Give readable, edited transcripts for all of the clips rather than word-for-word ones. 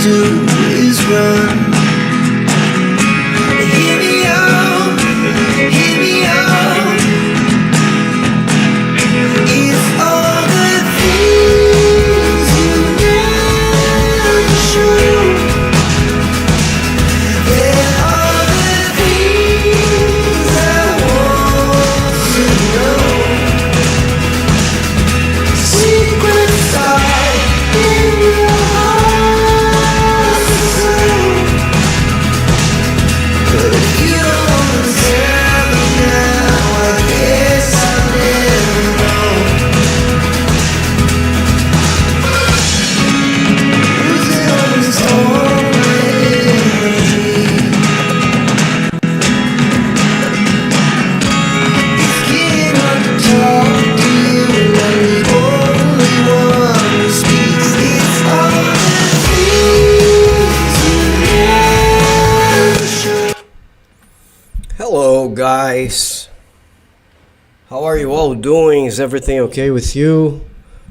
do is run. Hear me out, hear me out. It's all the things you never show. There are the things I want to know. Secrets are in your heart and soul. But if you don't tell me now, I guess I'll never know. Losing almost all my energy. It's getting hard to talk to you. I'm the only one who speaks. It's all the things you never show. Hello guys, how are you all doing? Is everything okay with you?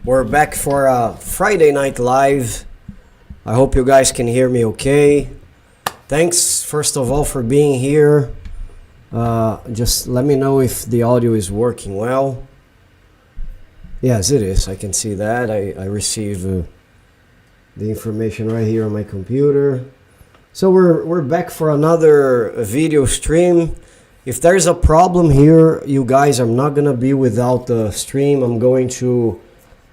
We're back for a Friday Night Live. I hope you guys can hear me okay. Thanks first of all for being here. Just let me know if the audio is working well. Yes, it is. I can see that. I receive the information right here on my computer. So we're back for another video stream. If there's a problem here, you guys, I'm not gonna be without the stream. I'm going to,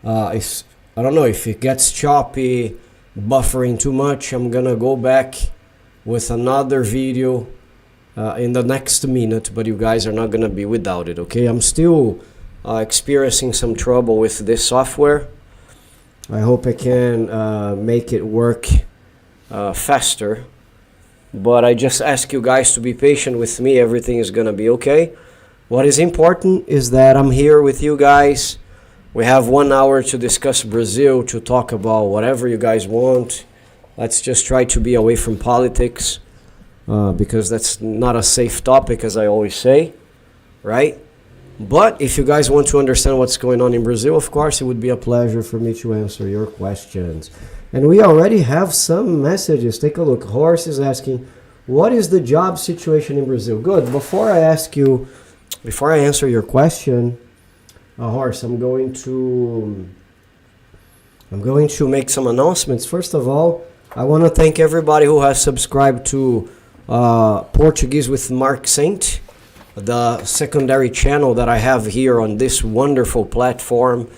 if I don't know if it gets choppy, buffering too much, I'm gonna go back with another video in the next minute. But you guys are not gonna be without it, okay? I'm still experiencing some trouble with this software. I hope I can make it work faster. But I just ask you guys to be patient with me. Everything is gonna be okay. What is important is that I'm here with you guys. We have 1 hour to discuss Brazil, to talk about whatever you guys want. Let's just try to be away from politics, because that's not a safe topic, as I always say, right? But if you guys want to understand what's going on in Brazil, of course, it would be a pleasure for me to answer your questions. And we already have some messages. Take a look. Horse is asking, what is the job situation in Brazil? Good. Before I answer your question, Horse, I'm going to make some announcements. First of all, I want to thank everybody who has subscribed to Portuguese with Mark Saint, the secondary channel that I have here on this wonderful platform.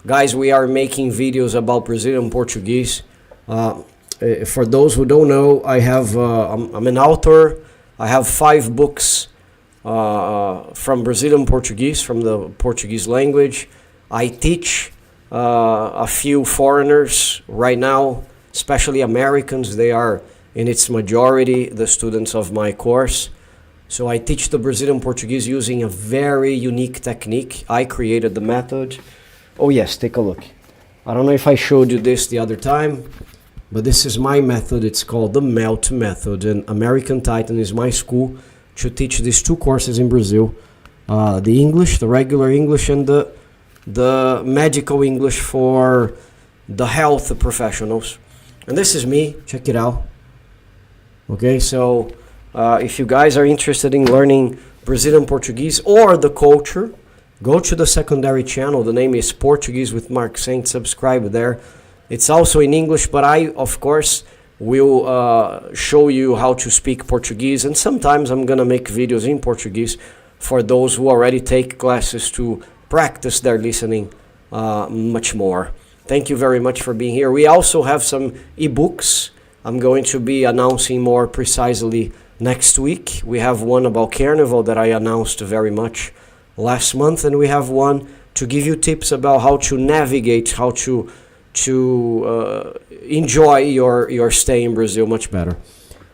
Guys, we are making videos about Brazilian Portuguese. For those who don't know, I'm an author. I have 5 books from Brazilian Portuguese, from the Portuguese language. I teach a few foreigners right now, especially Americans. They are, in its majority, the students of my course. So I teach the Brazilian Portuguese using a very unique technique. I created the method. Oh yes, take a look. I don't know if I showed you this the other time, but this is my method. It's called the MELT method, and American Titan is my school to teach these 2 courses in Brazil. The English, the regular English, and the medical English for the health professionals. And this is me, check it out. Okay, so if you guys are interested in learning Brazilian Portuguese or the culture, go to the secondary channel. The name is Portuguese with Mark Saint. Subscribe there. It's also in English, but I, of course, will show you how to speak Portuguese. And sometimes I'm going to make videos in Portuguese for those who already take classes to practice their listening much more. Thank you very much for being here. We also have some ebooks. I'm going to be announcing more precisely next week. We have one about Carnival that I announced very much last month, and we have one to give you tips about how to navigate, how to enjoy your stay in Brazil much better.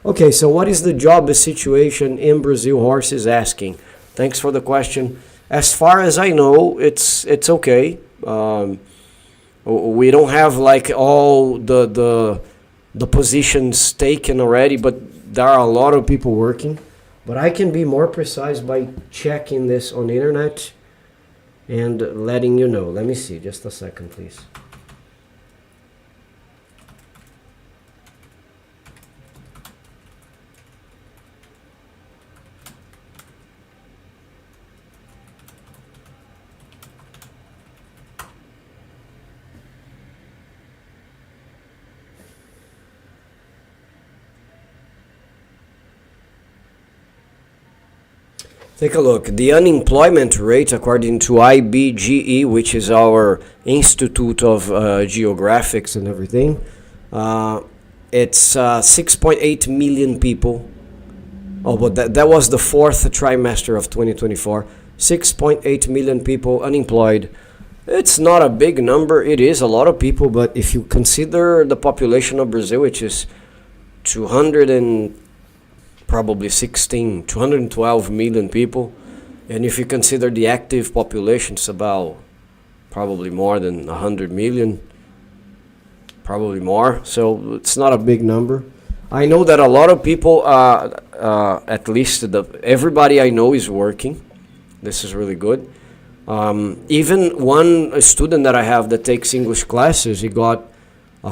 Okay, so what is the job situation in Brazil? Horse is asking. Thanks for the question. As far as I know, it's okay. We don't have like all the positions taken already, but there are a lot of people working. But I can be more precise by checking this on the internet and letting you know. Let me see, just a second, please. Take a look. The unemployment rate, according to IBGE, which is our Institute of Geographics and everything, it's 6.8 million people. Oh, but that was the fourth trimester of 2024. 6.8 million people unemployed. It's not a big number. It is a lot of people, but if you consider the population of Brazil, which is 200 and probably 212 million people, and if you consider the active population, it's about probably more than 100 million, probably more. So it's not a big number. I know that a lot of people, at least everybody I know is working. This is really good. Even one student that I have that takes English classes, he got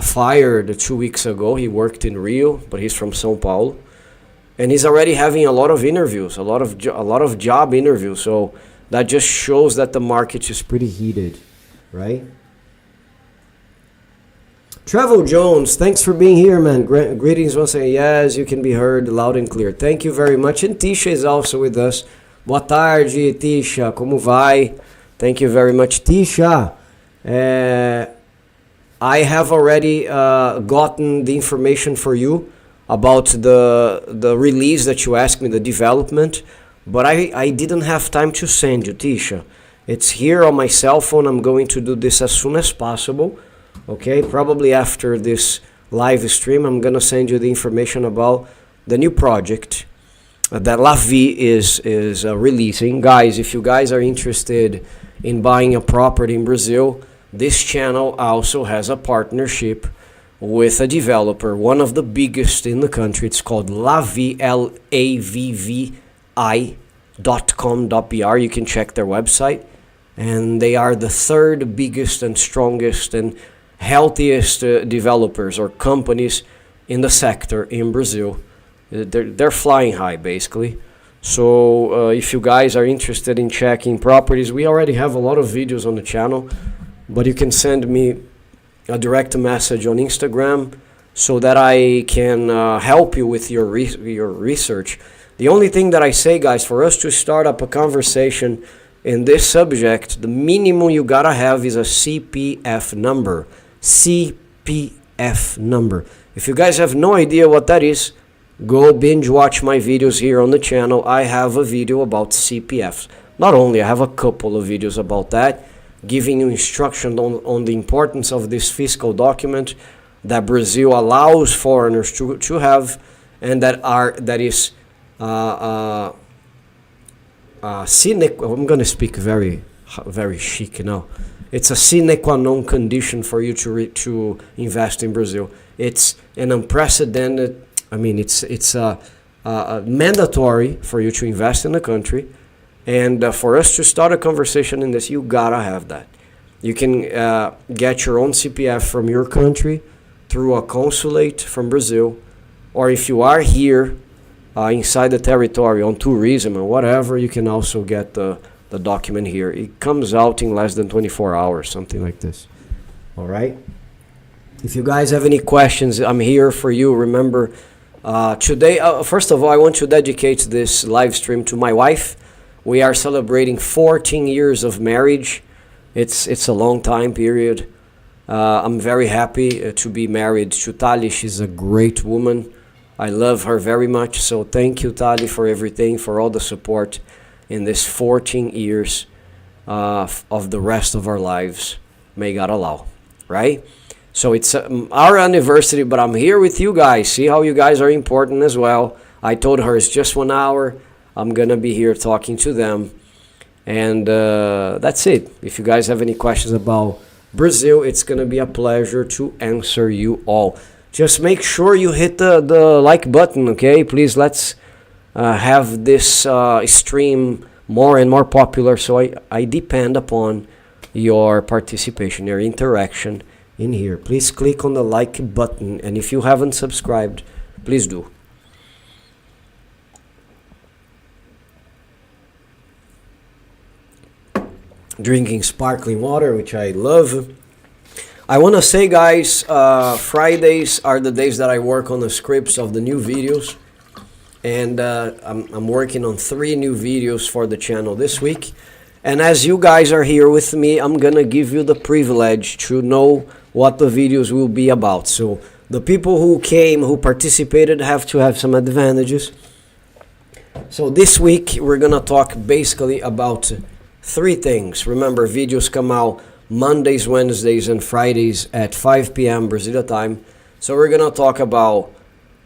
fired 2 weeks ago. He worked in Rio, but he's from São Paulo, and he's already having a lot of interviews, a lot of job interviews. So that just shows that the market is pretty heated, right? Travel Jones, thanks for being here, man. Greetings once again. Yes, you can be heard loud and clear. Thank you very much. And Tisha is also with us. Boa tarde, Tisha. Como vai? Thank you very much, Tisha. I have already gotten the information for you about the release that you asked me, the development, but I didn't have time to send you, Tisha. It's here on my cell phone. I'm going to do this as soon as possible. Okay, probably after this live stream, I'm gonna send you the information about the new project that Lavi is releasing. Guys, if you guys are interested in buying a property in Brazil, this channel also has a partnership with a developer, one of the biggest in the country. It's called Lavi, lavvi.com.br. You can check their website, and they are the third biggest and strongest and healthiest developers or companies in the sector in Brazil. They're flying high, basically. So if you guys are interested in checking properties, we already have a lot of videos on the channel, but you can send me a direct message on Instagram so that I can help you with your research. The only thing that I say, guys, for us to start up a conversation in this subject, the minimum you gotta have is a CPF number. CPF number. If you guys have no idea what that is, go binge watch my videos here on the channel. I have a video about CPFs. Not only, I have a couple of videos about that, giving you instruction on the importance of this fiscal document that Brazil allows foreigners to have, and that is I'm going to speak very chic now. It's a sine qua non condition for you to invest in Brazil. It's an unprecedented. I mean, it's mandatory for you to invest in the country, and for us to start a conversation in this, you gotta have that. You can get your own CPF from your country through a consulate from Brazil, or if you are here inside the territory on tourism or whatever, you can also get the document here. It comes out in less than 24 hours, something like this. All right? If you guys have any questions, I'm here for you. Remember, today, first of all, I want to dedicate this live stream to my wife. We are celebrating 14 years of marriage. It's a long time period. I'm very happy to be married to Tali. She's a great woman. I love her very much. So thank you, Tali, for everything, for all the support in this 14 years of the rest of our lives. May God allow, right? So it's our anniversary, but I'm here with you guys. See how you guys are important as well. I told her it's just 1 hour. I'm going to be here talking to them. And that's it. If you guys have any questions about Brazil, it's going to be a pleasure to answer you all. Just make sure you hit the like button, okay? Please, let's have this stream more and more popular. So I depend upon your participation, your interaction in here. Please click on the like button. And if you haven't subscribed, please do. Drinking sparkling water, which I love. I want to say, guys, Fridays are the days that I work on the scripts of the new videos. and I'm working on 3 new videos for the channel this week. And as you guys are here with me, I'm gonna give you the privilege to know what the videos will be about. So the people who came, who participated, have to have some advantages. So this week we're gonna talk basically about 3 things. Remember, videos come out Mondays, Wednesdays, and Fridays at 5 p.m. Brazil time. So we're gonna talk about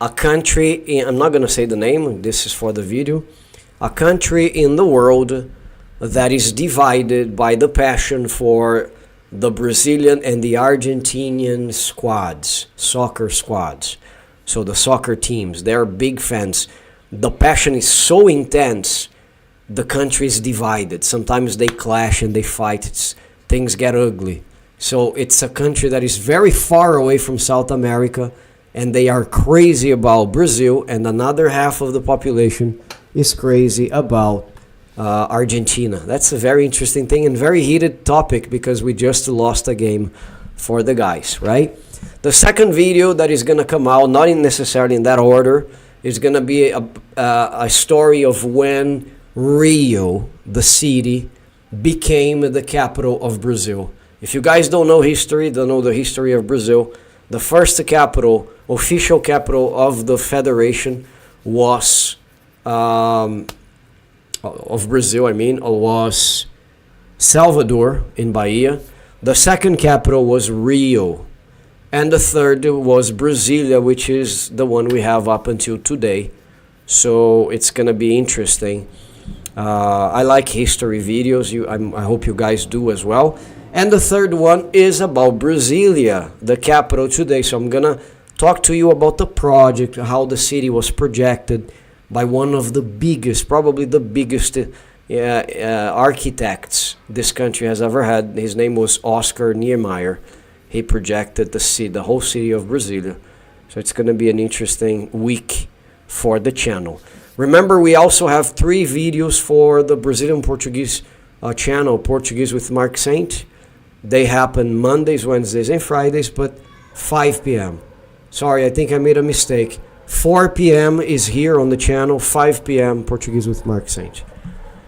a country, I'm not gonna say the name, this is for the video, a country in the world that is divided by the passion for the Brazilian and the Argentinian squads, soccer squads. So the soccer teams, they're big fans. The passion is so intense, the country is divided. Sometimes they clash and they fight. Things get ugly. So it's a country that is very far away from South America, and they are crazy about Brazil, and another half of the population is crazy about Argentina. That's a very interesting thing and very heated topic because we just lost a game for the guys, right? The second video that is going to come out, not necessarily in that order, is going to be a story of when Rio, the city, became the capital of Brazil. If you guys don't know history, don't know the history of Brazil, the first capital, official capital of the federation was, of Brazil, was Salvador in Bahia. The second capital was Rio. And the third was Brasilia, which is the one we have up until today. So it's going to be interesting. I like history videos. I hope you guys do as well. And the third one is about Brasilia, the capital today. So I'm going to talk to you about the project, how the city was projected by one of the biggest, probably the biggest architects this country has ever had. His name was Oscar Niemeyer. He projected the whole city of Brasilia. So it's going to be an interesting week for the channel. Remember, we also have 3 videos for the Brazilian Portuguese channel, Portuguese with Mark Saint. They happen Mondays, Wednesdays, and Fridays, but 5 p.m. Sorry, I think I made a mistake. 4 p.m. is here on the channel, 5 p.m. Portuguese with Mark Saint.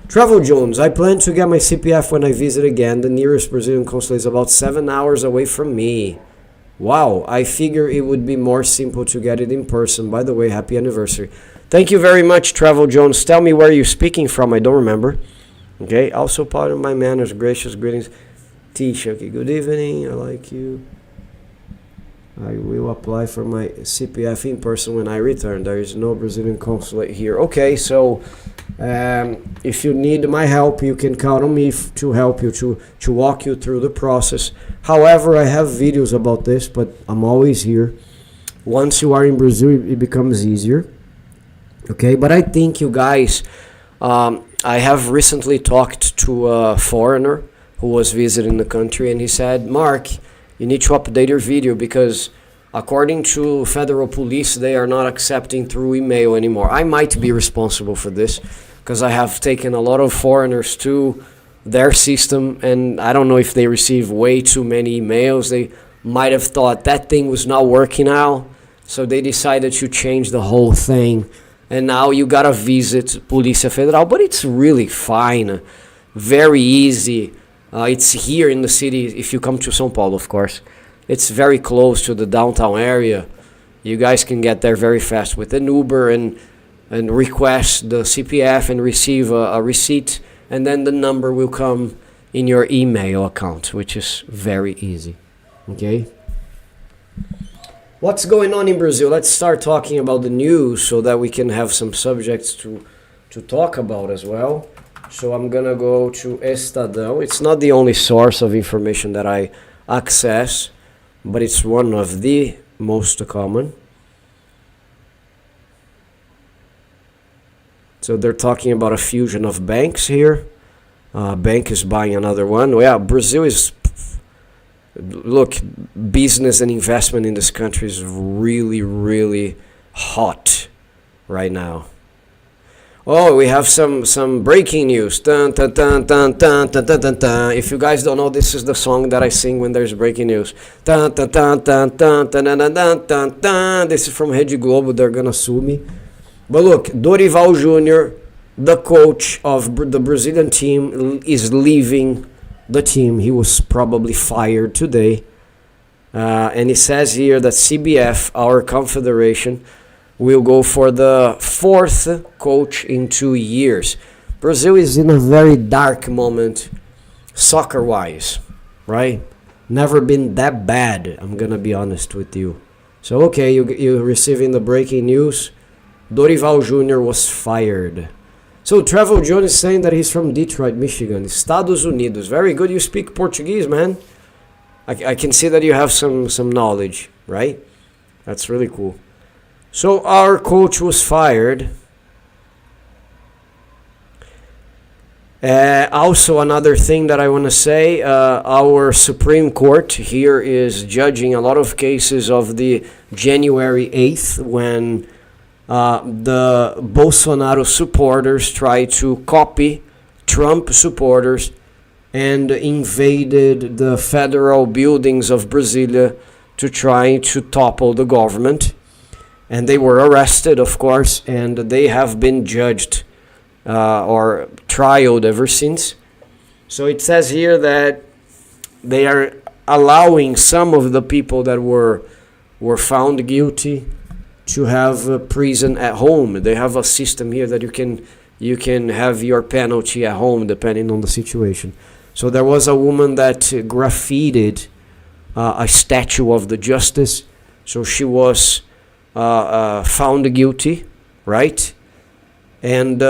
Travel Jones, I plan to get my CPF when I visit again. The nearest Brazilian consulate is about 7 hours away from me. Wow, I figure it would be more simple to get it in person. By the way, happy anniversary. Thank you very much, Travel Jones. Tell me where you're speaking from. I don't remember. Okay, also part of my manners, gracious greetings. Tisha, okay, good evening. I like you. I will apply for my CPF in person when I return. There is no Brazilian consulate here. Okay, so if you need my help, you can count on me to help you, to walk you through the process. However, I have videos about this, but I'm always here. Once you are in Brazil, it becomes easier. Okay, but I think you guys, I have recently talked to a foreigner who was visiting the country, and he said, Mark, you need to update your video because according to federal police, they are not accepting through email anymore. I might be responsible for this because I have taken a lot of foreigners to their system, and I don't know if they receive way too many emails. They might have thought that thing was not working out, so they decided to change the whole thing. And now you gotta visit Polícia Federal, but it's really fine, very easy. It's here in the city, if you come to São Paulo, of course. It's very close to the downtown area. You guys can get there very fast with an Uber and request the CPF and receive a receipt, and then the number will come in your email account, which is very easy. Okay? What's going on in Brazil? Let's start talking about the news so that we can have some subjects to talk about as well. So I'm gonna go to Estadão. It's not the only source of information that I access, but it's one of the most common. So they're talking about a fusion of banks here. Bank is buying another one. Well, yeah, Brazil is... Look, business and investment in this country is really, really hot right now. Oh, we have some breaking news. Dun, dun, dun, dun, dun, dun, dun, dun, dun. If you guys don't know, this is the song that I sing when there's breaking news. Dun, dun, dun, dun, dun, dun, dun, dun, dun, dun. This is from Rede Globo. They're gonna sue me. But look, Dorival Jr., the coach of the Brazilian team, is leaving the team. He was probably fired today. And it says here that CBF, our confederation, will go for the fourth coach in 2 years. Brazil is in a very dark moment, soccer-wise, right? Never been that bad, I'm going to be honest with you. So, okay, you're receiving the breaking news. Dorival Jr. was fired. So, Trevor Jones is saying that he's from Detroit, Michigan, Estados Unidos. Very good, you speak Portuguese, man. I can see that you have some knowledge, right? That's really cool. So our coach was fired. Also, another thing that I want to say, our Supreme Court here is judging a lot of cases of the January 8th when the Bolsonaro supporters tried to copy Trump supporters and invaded the federal buildings of Brasilia to try to topple the government. And they were arrested, of course, and they have been judged or trialed ever since. So it says here that they are allowing some of the people that were found guilty to have prison at home. They have a system here that you can have your penalty at home depending on the situation. So there was a woman that graffitied a statue of the justice. So she was found guilty, right? And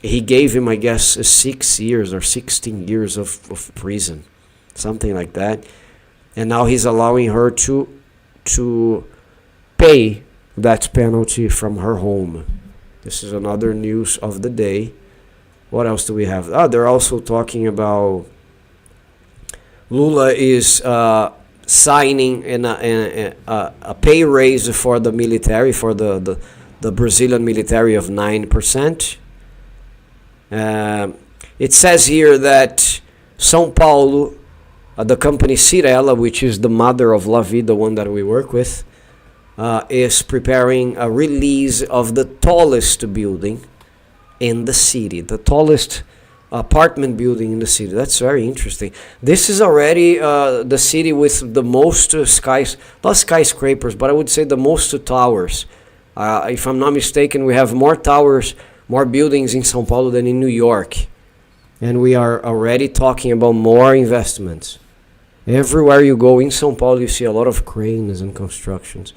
he gave him, I guess, 6 years or 16 years of prison, something like that. And now he's allowing her to pay that penalty from her home. This is another news of the day. What else do we have? They're also talking about Lula is signing a pay raise for the military, for the Brazilian military of 9%. It says here that São Paulo, the company Cirela, which is the mother of La Vida, the one that we work with, is preparing a release of the tallest building in the city, the tallest apartment building in the city. That's very interesting. This is already the city with the most not skyscrapers, but I would say the most towers. If I'm not mistaken, we have more towers, more buildings in São Paulo than in New York. And we are already talking about more investments. Everywhere you go in São Paulo, you see a lot of cranes and constructions.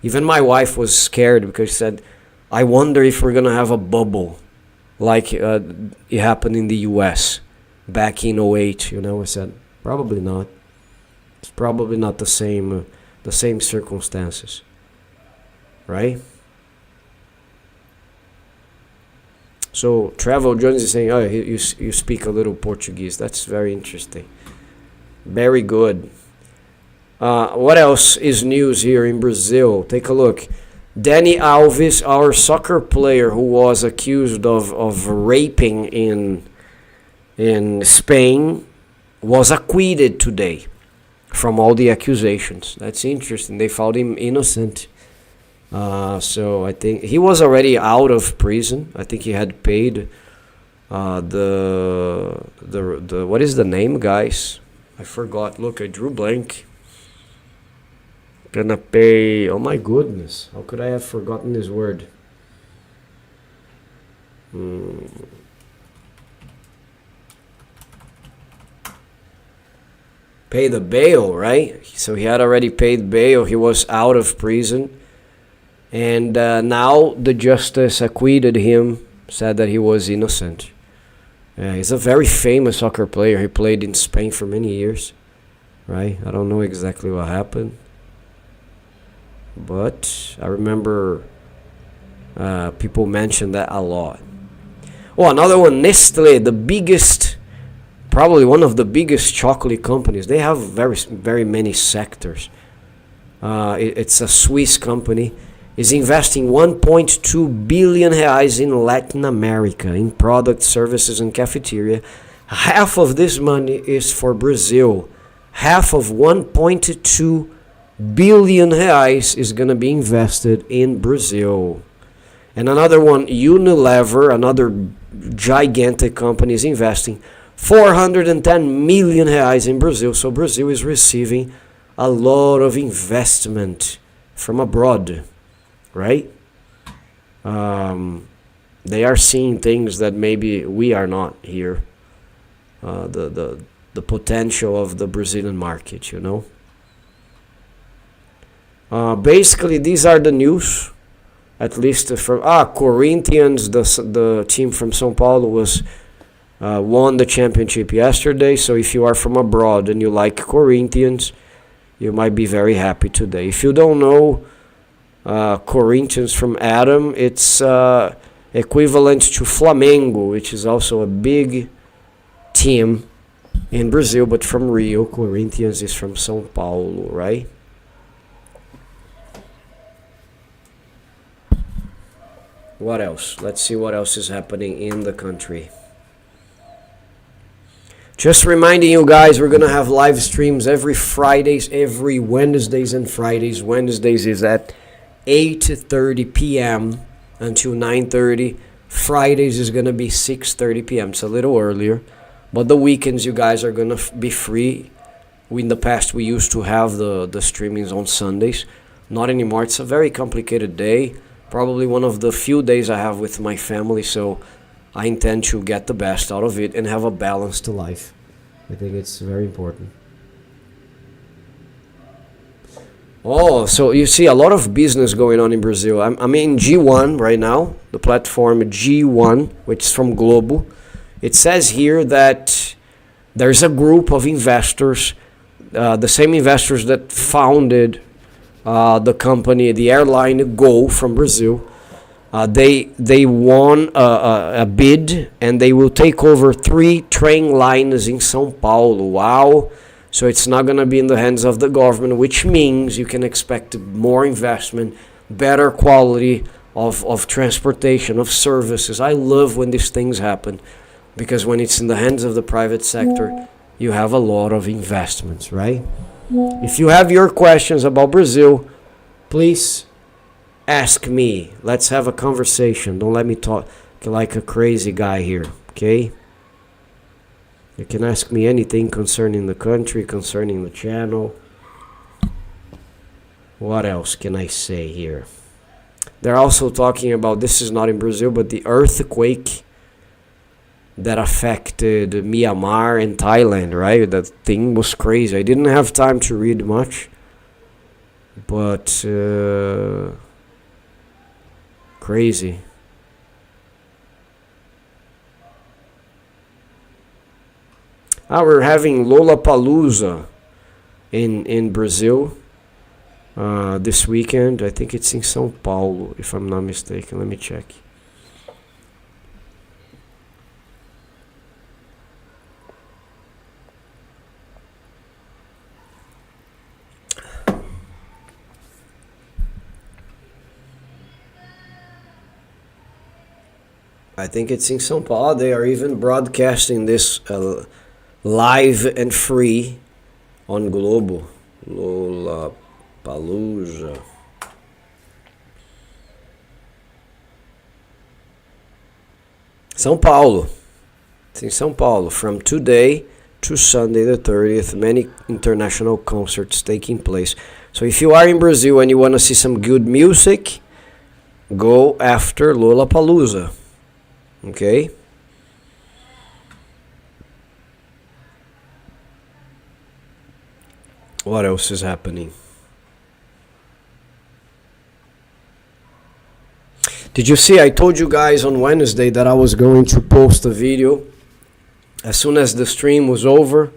Even my wife was scared because she said, I wonder if we're going to have a bubble like it happened in the US back in 08. I said, probably not. It's probably not the same circumstances, right? So Travel Jones is saying, oh, you speak a little Portuguese. That's very interesting. Very good. What else is news here in Brazil? Take a look. Dani Alves, our soccer player who was accused of raping in Spain, was acquitted today from all the accusations. That's interesting. They found him innocent. So I think he was already out of prison. I think he had paid the what is the name, guys? I forgot. Look, I drew blank. Gonna pay. Oh my goodness! How could I have forgotten this word? Pay the bail, right? So he had already paid bail. He was out of prison. And now the justice acquitted him, said that he was innocent. He's a very famous soccer player. He played in Spain for many years, right? I don't know exactly what happened, but I remember people mention that a lot. Oh, another one, Nestle, the biggest, probably one of the biggest chocolate companies. They have very many sectors. It's a Swiss company. Is investing 1.2 billion reais in Latin America in products, services, and cafeteria. Half of this money is for Brazil. Half of 1.2 billion reais is going to be invested in Brazil. And another one, Unilever, another gigantic company, is investing 410 million reais in Brazil. So Brazil is receiving a lot of investment from abroad, right? They are seeing things that maybe we are not here. The potential of the Brazilian market, you know. Basically, these are the news. At least from Corinthians, the team from São Paulo was won the championship yesterday. So if you are from abroad and you like Corinthians, you might be very happy today. If you don't know Corinthians from Adam, it's equivalent to Flamengo, which is also a big team in Brazil, but from Rio. Corinthians is from São Paulo, right? What else? Let's see what else is happening in the country. Just reminding you guys, we're going to have live streams every Fridays, every Wednesdays and Fridays. Wednesdays is at 8:30 p.m. until 9:30. Fridays is going to be 6:30 p.m. It's a little earlier. But the weekends, you guys are going to be free. In the past, we used to have the streamings on Sundays. Not anymore. It's a very complicated day. Probably one of the few days I have with my family, so I intend to get the best out of it and have a balanced life. I think it's very important. Oh, so you see a lot of business going on in Brazil. I'm in G1 right now, the platform G1, which is from Globo. It says here that there's a group of investors, the same investors that founded the company, the airline Gol from Brazil. They won a bid and they will take over 3 train lines in São Paulo. Wow. So it's not going to be in the hands of the government, which means you can expect more investment, better quality of transportation, of services. I love when these things happen, because when it's in the hands of the private sector, you have a lot of investments, right? If you have your questions about Brazil, please ask me. Let's have a conversation. Don't let me talk like a crazy guy here, okay? You can ask me anything concerning the country, concerning the channel. What else can I say here? They're also talking about, this is not in Brazil, but the earthquake that affected Myanmar and Thailand, right? That thing was crazy. I didn't have time to read much, but crazy. We're having Lollapalooza in Brazil this weekend. I think it's in São Paulo, if I'm not mistaken. Let me check. I think it's in São Paulo. They are even broadcasting this live and free on Globo. Lollapalooza. São Paulo. It's in São Paulo. From today to Sunday the 30th, many international concerts taking place. So if you are in Brazil and you want to see some good music, go after Lollapalooza. Okay? What else is happening? Did you see, I told you guys on Wednesday that I was going to post a video as soon as the stream was over,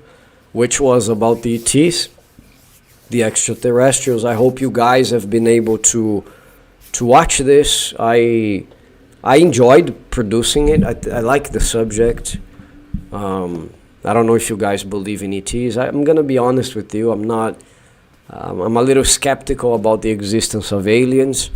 which was about the ETs, the extraterrestrials. I hope you guys have been able to watch this. I enjoyed producing it. I like the subject. I don't know if you guys believe in ETs. I'm gonna be honest with you. I'm not. I'm a little skeptical about the existence of aliens.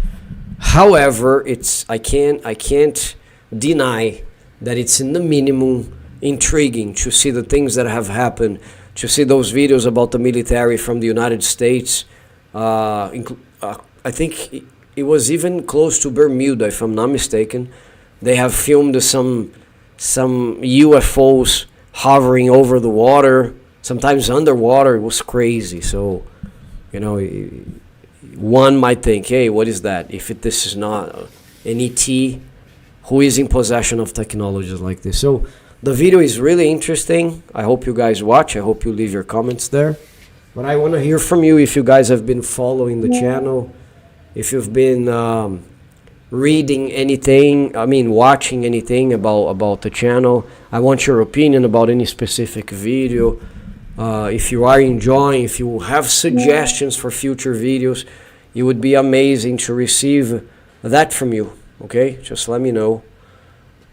However, I can't deny that it's in the minimum intriguing to see the things that have happened. To see those videos about the military from the United States. I think it was even close to Bermuda, if I'm not mistaken. They have filmed some UFOs hovering over the water, sometimes underwater. It was crazy. So, you know, one might think, hey, what is that? If this is not an ET who is in possession of technologies like this. So the video is really interesting. I hope you guys watch. I hope you leave your comments there. But I want to hear from you if you guys have been following the channel, if you've been reading anything, watching anything about the channel. I want your opinion about any specific video. If you are enjoying, if you have suggestions for future videos, it would be amazing to receive that from you. Okay, just let me know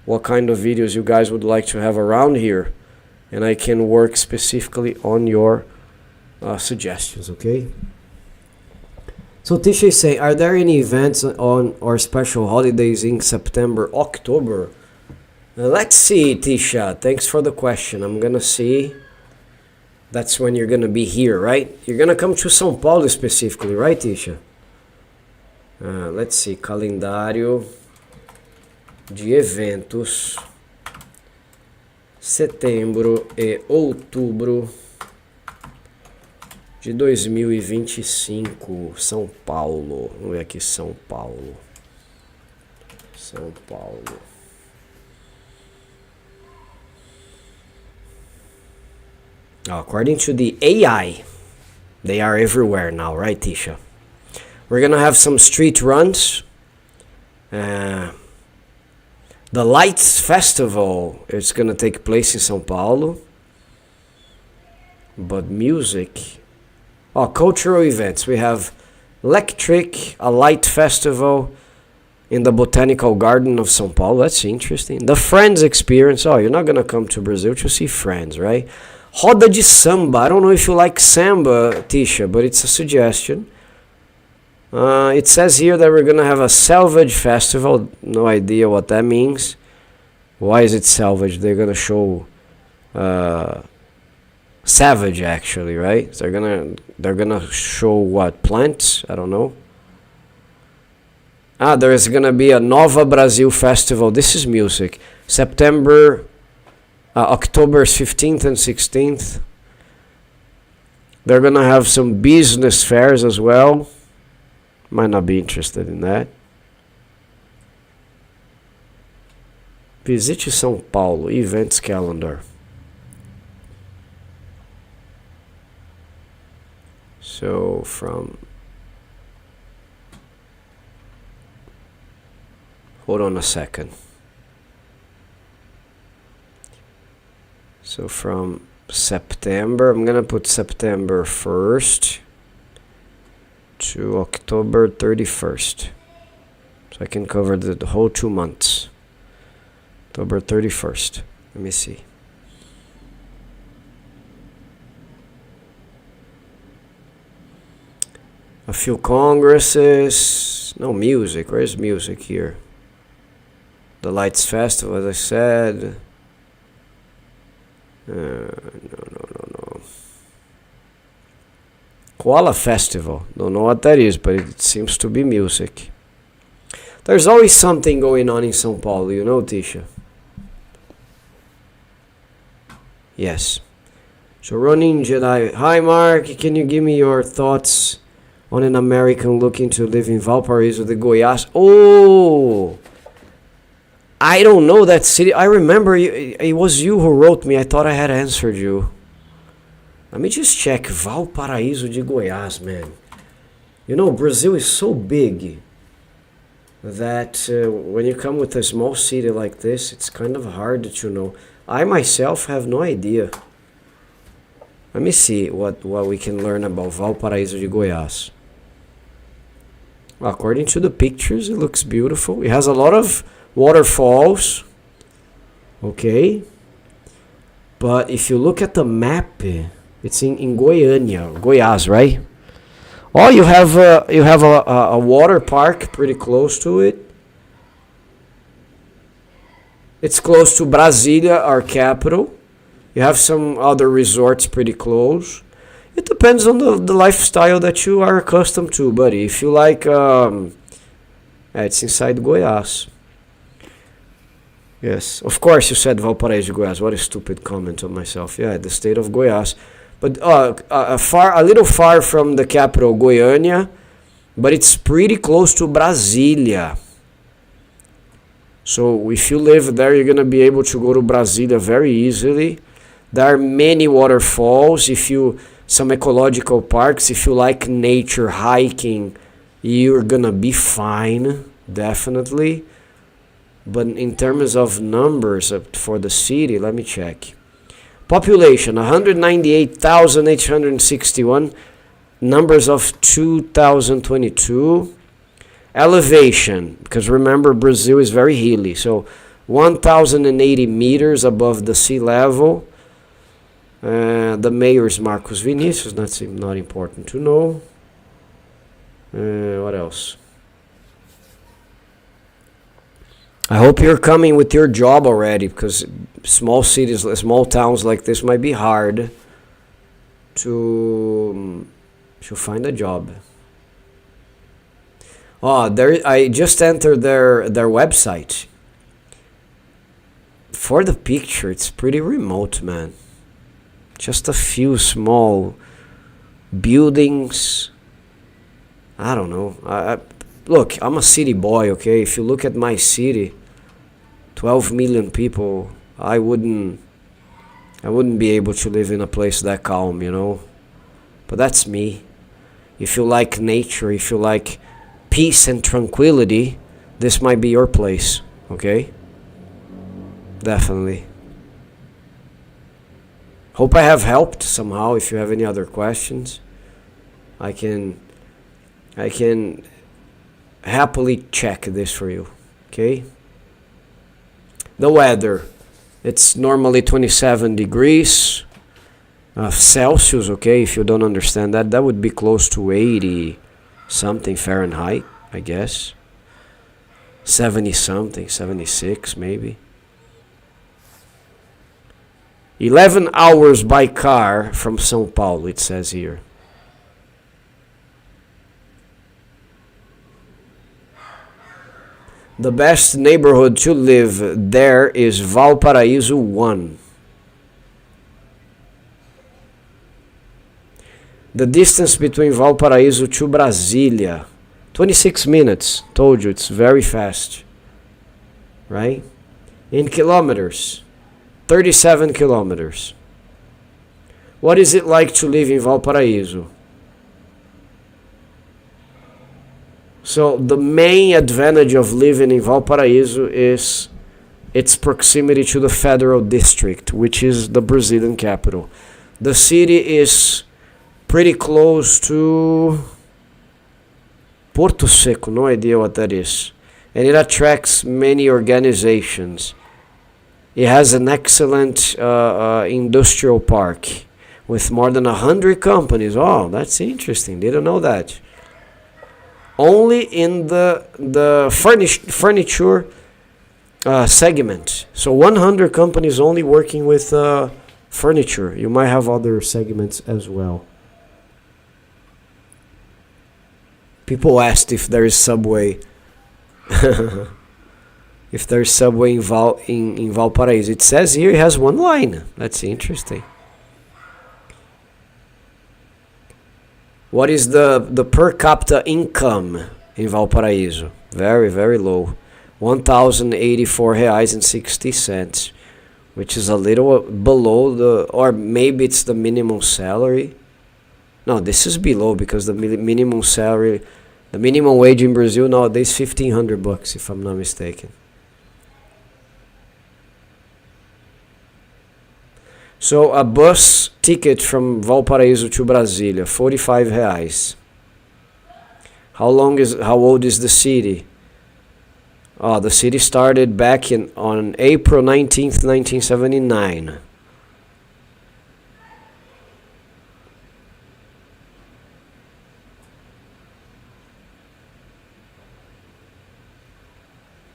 what kind of videos you guys would like to have around here, and I can work specifically on your suggestions. Okay. So Tisha is saying, are there any events on or special holidays in September, October? Let's see, Tisha. Thanks for the question. I'm gonna see. That's when you're gonna be here, right? You're gonna come to São Paulo specifically, right, Tisha? Let's see, calendário de eventos, setembro e outubro de 2025, São Paulo. Vamos ver aqui, São Paulo. São Paulo. According to the AI, they are everywhere now, right, Tisha? We're gonna have some street runs. The Lights Festival is gonna take place in São Paulo. But music, cultural events. We have Electric, a light festival in the Botanical Garden of São Paulo. That's interesting. The Friends Experience. You're not gonna come to Brazil to see Friends, right? Roda de Samba. I don't know if you like samba, Tisha, but it's a suggestion. It says here that we're gonna have a Salvage Festival. No idea what that means. Why is it salvage? They're gonna show savage, actually, right? So they're gonna show what, plants? I don't know. There's gonna be a Nova Brasil Festival. This is music. October 15th and 16th. They're gonna have some business fairs as well. Might not be interested in that. Visite São Paulo, events calendar. So hold on a second. So from September, I'm gonna put September 1st to October 31st. So I can cover the whole 2 months. October 31st. Let me see. A few congresses. No music. Where's music here? The Lights Festival, as I said. No. Koala Festival. Don't know what that is, but it seems to be music. There's always something going on in São Paulo, you know, Tisha? Yes. So Ronin Jedi. Hi, Mark. Can you give me your thoughts on an American looking to live in Valparaiso de Goiás? Oh! I don't know that city. I remember it was you who wrote me. I thought I had answered you. Let me just check. Valparaíso de Goiás, man. You know, Brazil is so big that when you come with a small city like this, it's kind of hard to know. I myself have no idea. Let me see what we can learn about Valparaíso de Goiás. According to the pictures, it looks beautiful. It has a lot of waterfalls. Okay. But if you look at the map, it's in Goiânia, Goiás, right? Oh, you have a water park pretty close to it. It's close to Brasília, our capital. You have some other resorts pretty close. It depends on the lifestyle that you are accustomed to, buddy. If you like It's inside Goiás. Yes, of course you said Valparaíso, Goiás. What a stupid comment on myself. Yeah, the state of Goiás. But a little far from the capital, Goiânia, but it's pretty close to Brasília. So if you live there, you're going to be able to go to Brasília very easily. There are many waterfalls, some ecological parks. If you like nature, hiking, you're going to be fine, definitely. But in terms of numbers for the city, let me check. Population, 198,861. Numbers of 2022. Elevation, because remember Brazil is very hilly. So 1,080 meters above the sea level. The mayor is Marcos Vinicius. That's not important to know. What else? I hope you're coming with your job already, because small cities, small towns like this might be hard to find a job. I just entered their website. For the picture, it's pretty remote, man. Just a few small buildings. I don't know. Look, I'm a city boy, okay? If you look at my city, 12 million people, I wouldn't be able to live in a place that calm, you know? But that's me. If you like nature, if you like peace and tranquility, this might be your place, okay? Definitely. Hope I have helped somehow. If you have any other questions, I can happily check this for you, okay? The weather, it's normally 27 degrees Celsius, okay? If you don't understand that, that would be close to 80 something Fahrenheit, I guess. 70 something, 76 maybe. 11 hours by car from São Paulo, it says here. The best neighborhood to live there is Valparaíso 1. The distance between Valparaíso to Brasília, 26 minutes. Told you, it's very fast. Right? In kilometers, 37 kilometers. What is it like to live in Valparaíso? So the main advantage of living in Valparaíso is its proximity to the Federal District, which is the Brazilian capital. The city is pretty close to Porto Seco, no idea what that is. And it attracts many organizations. It has an excellent industrial park with more than 100 companies. Oh, that's interesting. Didn't know that. Only in the furniture segment. So 100 companies only working with furniture. You might have other segments as well. People asked if there is subway. If there's subway in Valparaíso. It says here it has one line. That's interesting. What is the per capita income in Valparaíso? Very, very low. 1,084 reais and 60 cents, which is a little below or maybe it's the minimum salary. No, this is below, because the minimum salary, the minimum wage in Brazil nowadays $1,500, if I'm not mistaken. So a bus ticket from Valparaíso to Brasília, 45 reais. How old is the city? Oh, the city started back on April 19th, 1979.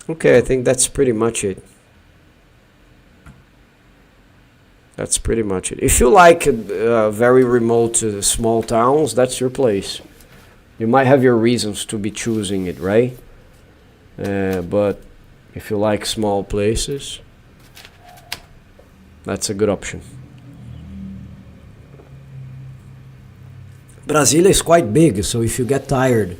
Okay, I think that's pretty much it. That's pretty much it. If you like very remote small towns, that's your place. You might have your reasons to be choosing it, right? But if you like small places, that's a good option. Brasilia is quite big, so if you get tired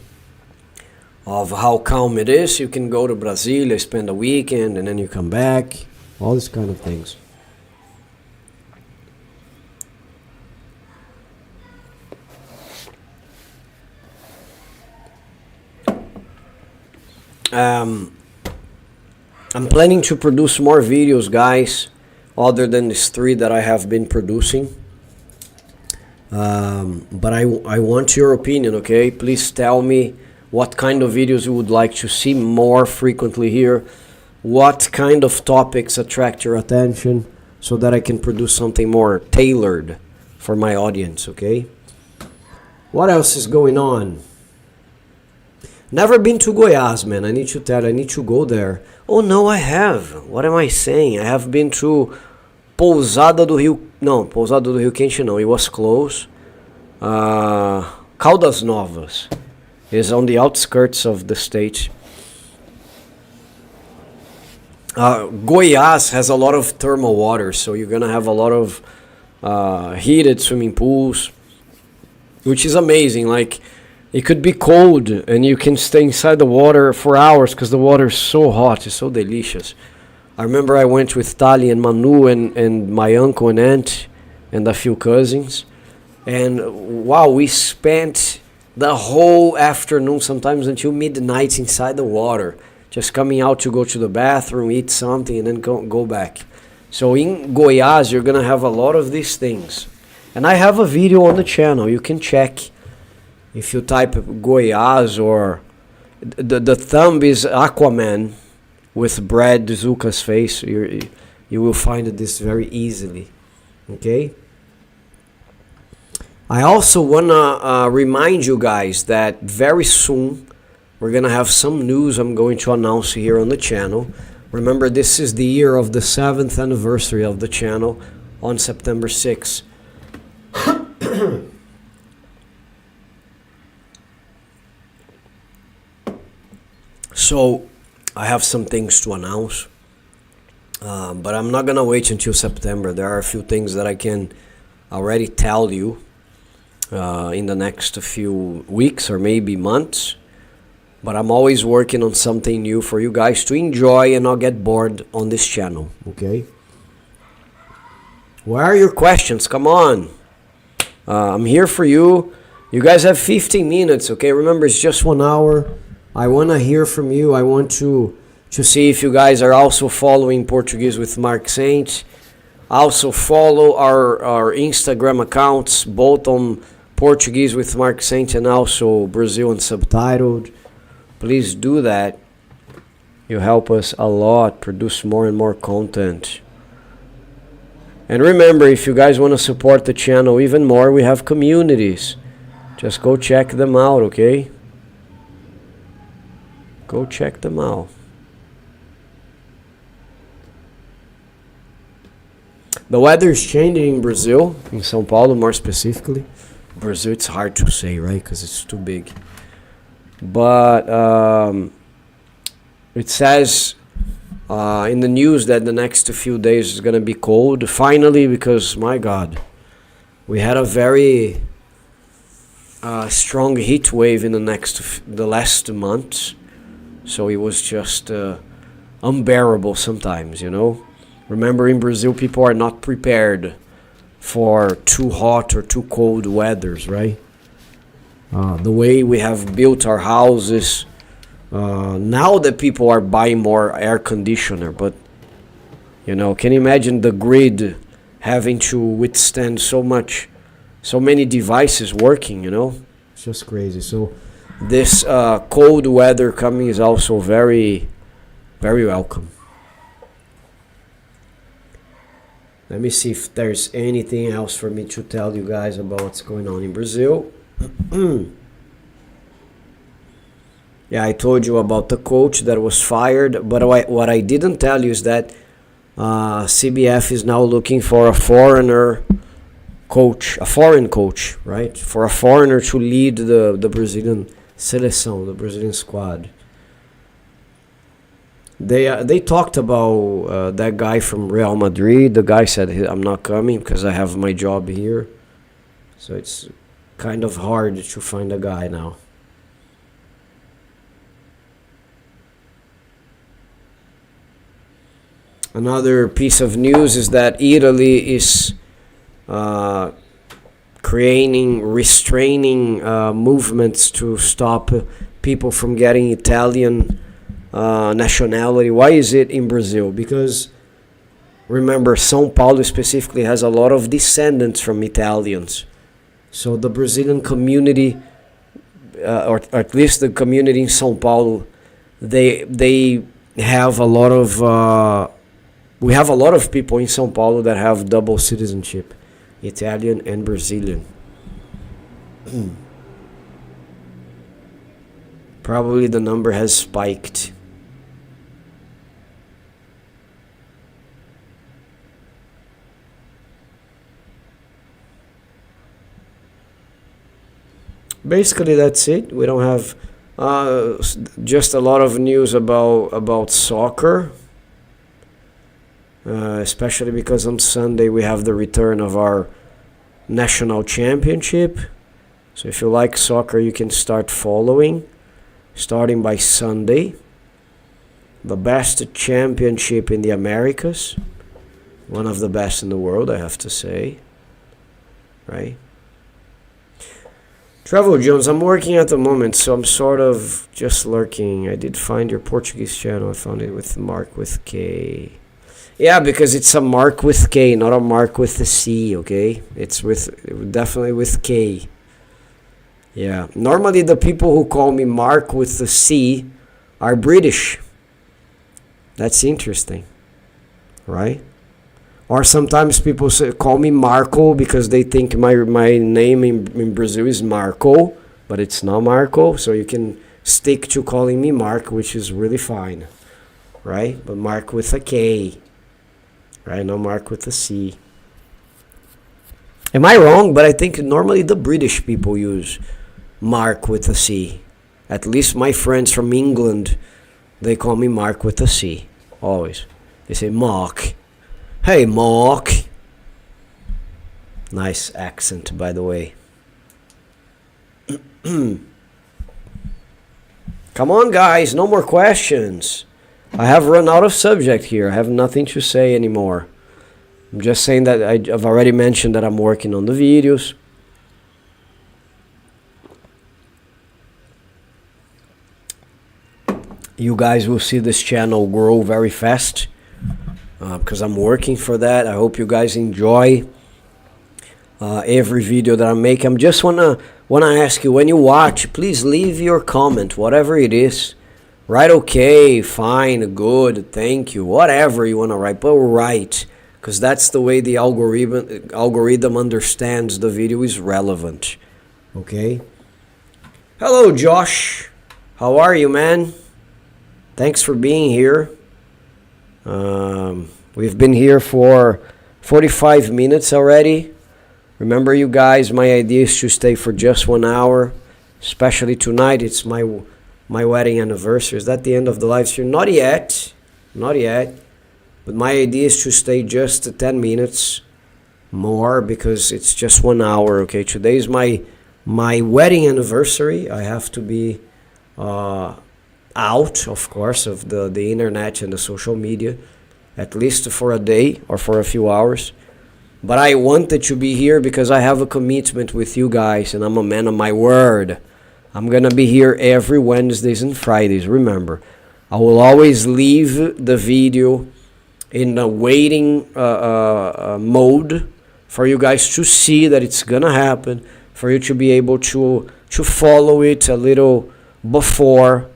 of how calm it is, you can go to Brasilia, spend a weekend, and then you come back. All these kind of things. I'm planning to produce more videos, guys, other than these 3 that I have been producing. But I want your opinion, okay? Please tell me what kind of videos you would like to see more frequently here. What kind of topics attract your attention so that I can produce something more tailored for my audience, okay? What else is going on? Never been to Goiás, man. I need to tell you, I need to go there. Oh no, I have. What am I saying? I have been to Pousada do Rio. No, Pousada do Rio Quente no, it was close. Caldas Novas is on the outskirts of the state. Goiás has a lot of thermal water, so you're gonna have a lot of heated swimming pools, which is amazing. Like, it could be cold and you can stay inside the water for hours because the water is so hot. It's so delicious. I remember I went with Tali and Manu and my uncle and aunt and a few cousins. And wow, we spent the whole afternoon, sometimes until midnight, inside the water. Just coming out to go to the bathroom, eat something, and then go back. So in Goiás, you're going to have a lot of these things. And I have a video on the channel. You can check. If you type Goiás, or the thumb is Aquaman with Brad Zuka's face, you will find this very easily. Okay? I also want to remind you guys that very soon we're going to have some news I'm going to announce here on the channel. Remember, this is the year of the 7th anniversary of the channel on September 6th. So I have some things to announce, but I'm not gonna wait until September. There are a few things that I can already tell you in the next few weeks or maybe months, but I'm always working on something new for you guys to enjoy and not get bored on this channel. Okay, where are your questions? Come on, I'm here for you. You guys have 15 minutes. Okay, remember, it's just 1 hour. I want to hear from you. I want to see if you guys are also following Portuguese with Mark Saint. Also follow our Instagram accounts, both on Portuguese with Mark Saint and also Brazil Unsubtitled. Please do that. You help us a lot, produce more and more content. And remember, if you guys want to support the channel even more, we have communities. Just go check them out, okay? Go check them out. The weather is changing in Brazil, in São Paulo more specifically. Brazil, it's hard to say, right? Because it's too big. But it says in the news that the next few days is going to be cold. Finally, because, my God, we had a very strong heat wave in the last months. So it was just unbearable sometimes, you know. Remember, in Brazil, people are not prepared for too hot or too cold weathers, right? The way we have built our houses, now that people are buying more air conditioner, but, you know, can you imagine the grid having to withstand so many devices working, you know? It's just crazy. So this cold weather coming is also very, very welcome. Let me see if there's anything else for me to tell you guys about what's going on in Brazil. Yeah, I told you about the coach that was fired, but what I didn't tell you is that CBF is now looking for a foreign coach, right? For a foreigner to lead the Brazilian seleção, the Brazilian squad. They talked about that guy from Real Madrid. The guy said, I'm not coming because I have my job here. So it's kind of hard to find a guy now. Another piece of news is that Italy is creating restraining movements to stop people from getting Italian nationality. Why is it in Brazil? Because remember, São Paulo specifically has a lot of descendants from Italians. So the Brazilian community, or at least the community in São Paulo, they have a lot of we have a lot of people in São Paulo that have double citizenship, Italian and Brazilian. Probably the number has spiked. Basically, that's it. We don't have just a lot of news about soccer. Especially because on Sunday we have the return of our national championship. So if you like soccer, you can start following, starting by Sunday. The best championship in the Americas, one of the best in the world, I have to say, right? Travel Jones, I'm working at the moment, so I'm sort of just lurking. I did find your Portuguese channel. I found it with Mark with K. Yeah, because it's a Mark with K, not a Mark with the C, okay? It's definitely with K. Yeah. Normally the people who call me Mark with the C are British. That's interesting. Right? Or sometimes people call me Marco because they think my name in Brazil is Marco, but it's not Marco, so you can stick to calling me Mark, which is really fine. Right? But Mark with a K. Right, no Mark with a C. Am I wrong? But I think normally the British people use Mark with a C. At least my friends from England, they call me Mark with a C. Always. They say Mark. Hey, Mark. Nice accent, by the way. Come on, guys. No more questions. I have run out of subject here. I have nothing to say anymore. I'm just saying that I've already mentioned that I'm working on the videos. You guys will see this channel grow very fast because I'm working for that. I hope you guys enjoy every video that I make. I'm just wanna ask you, when you watch, please leave your comment, whatever it is. Write okay, fine, good, thank you, whatever you want to write, but write, because that's the way the algorithm understands the video is relevant. Okay? Hello, Josh. How are you, man? Thanks for being here. We've been here for 45 minutes already. Remember, you guys, my idea is to stay for just 1 hour, especially tonight. It's my wedding anniversary. Is that the end of the live stream? Not yet. But my idea is to stay just 10 minutes more because it's just 1 hour. Okay, today is my wedding anniversary. I have to be out, of course, of the internet and the social media, at least for a day or for a few hours. But I wanted to be here because I have a commitment with you guys, and I'm a man of my word. I'm going to be here every Wednesdays and Fridays. Remember, I will always leave the video in a waiting mode for you guys to see that it's going to happen, for you to be able to follow it a little before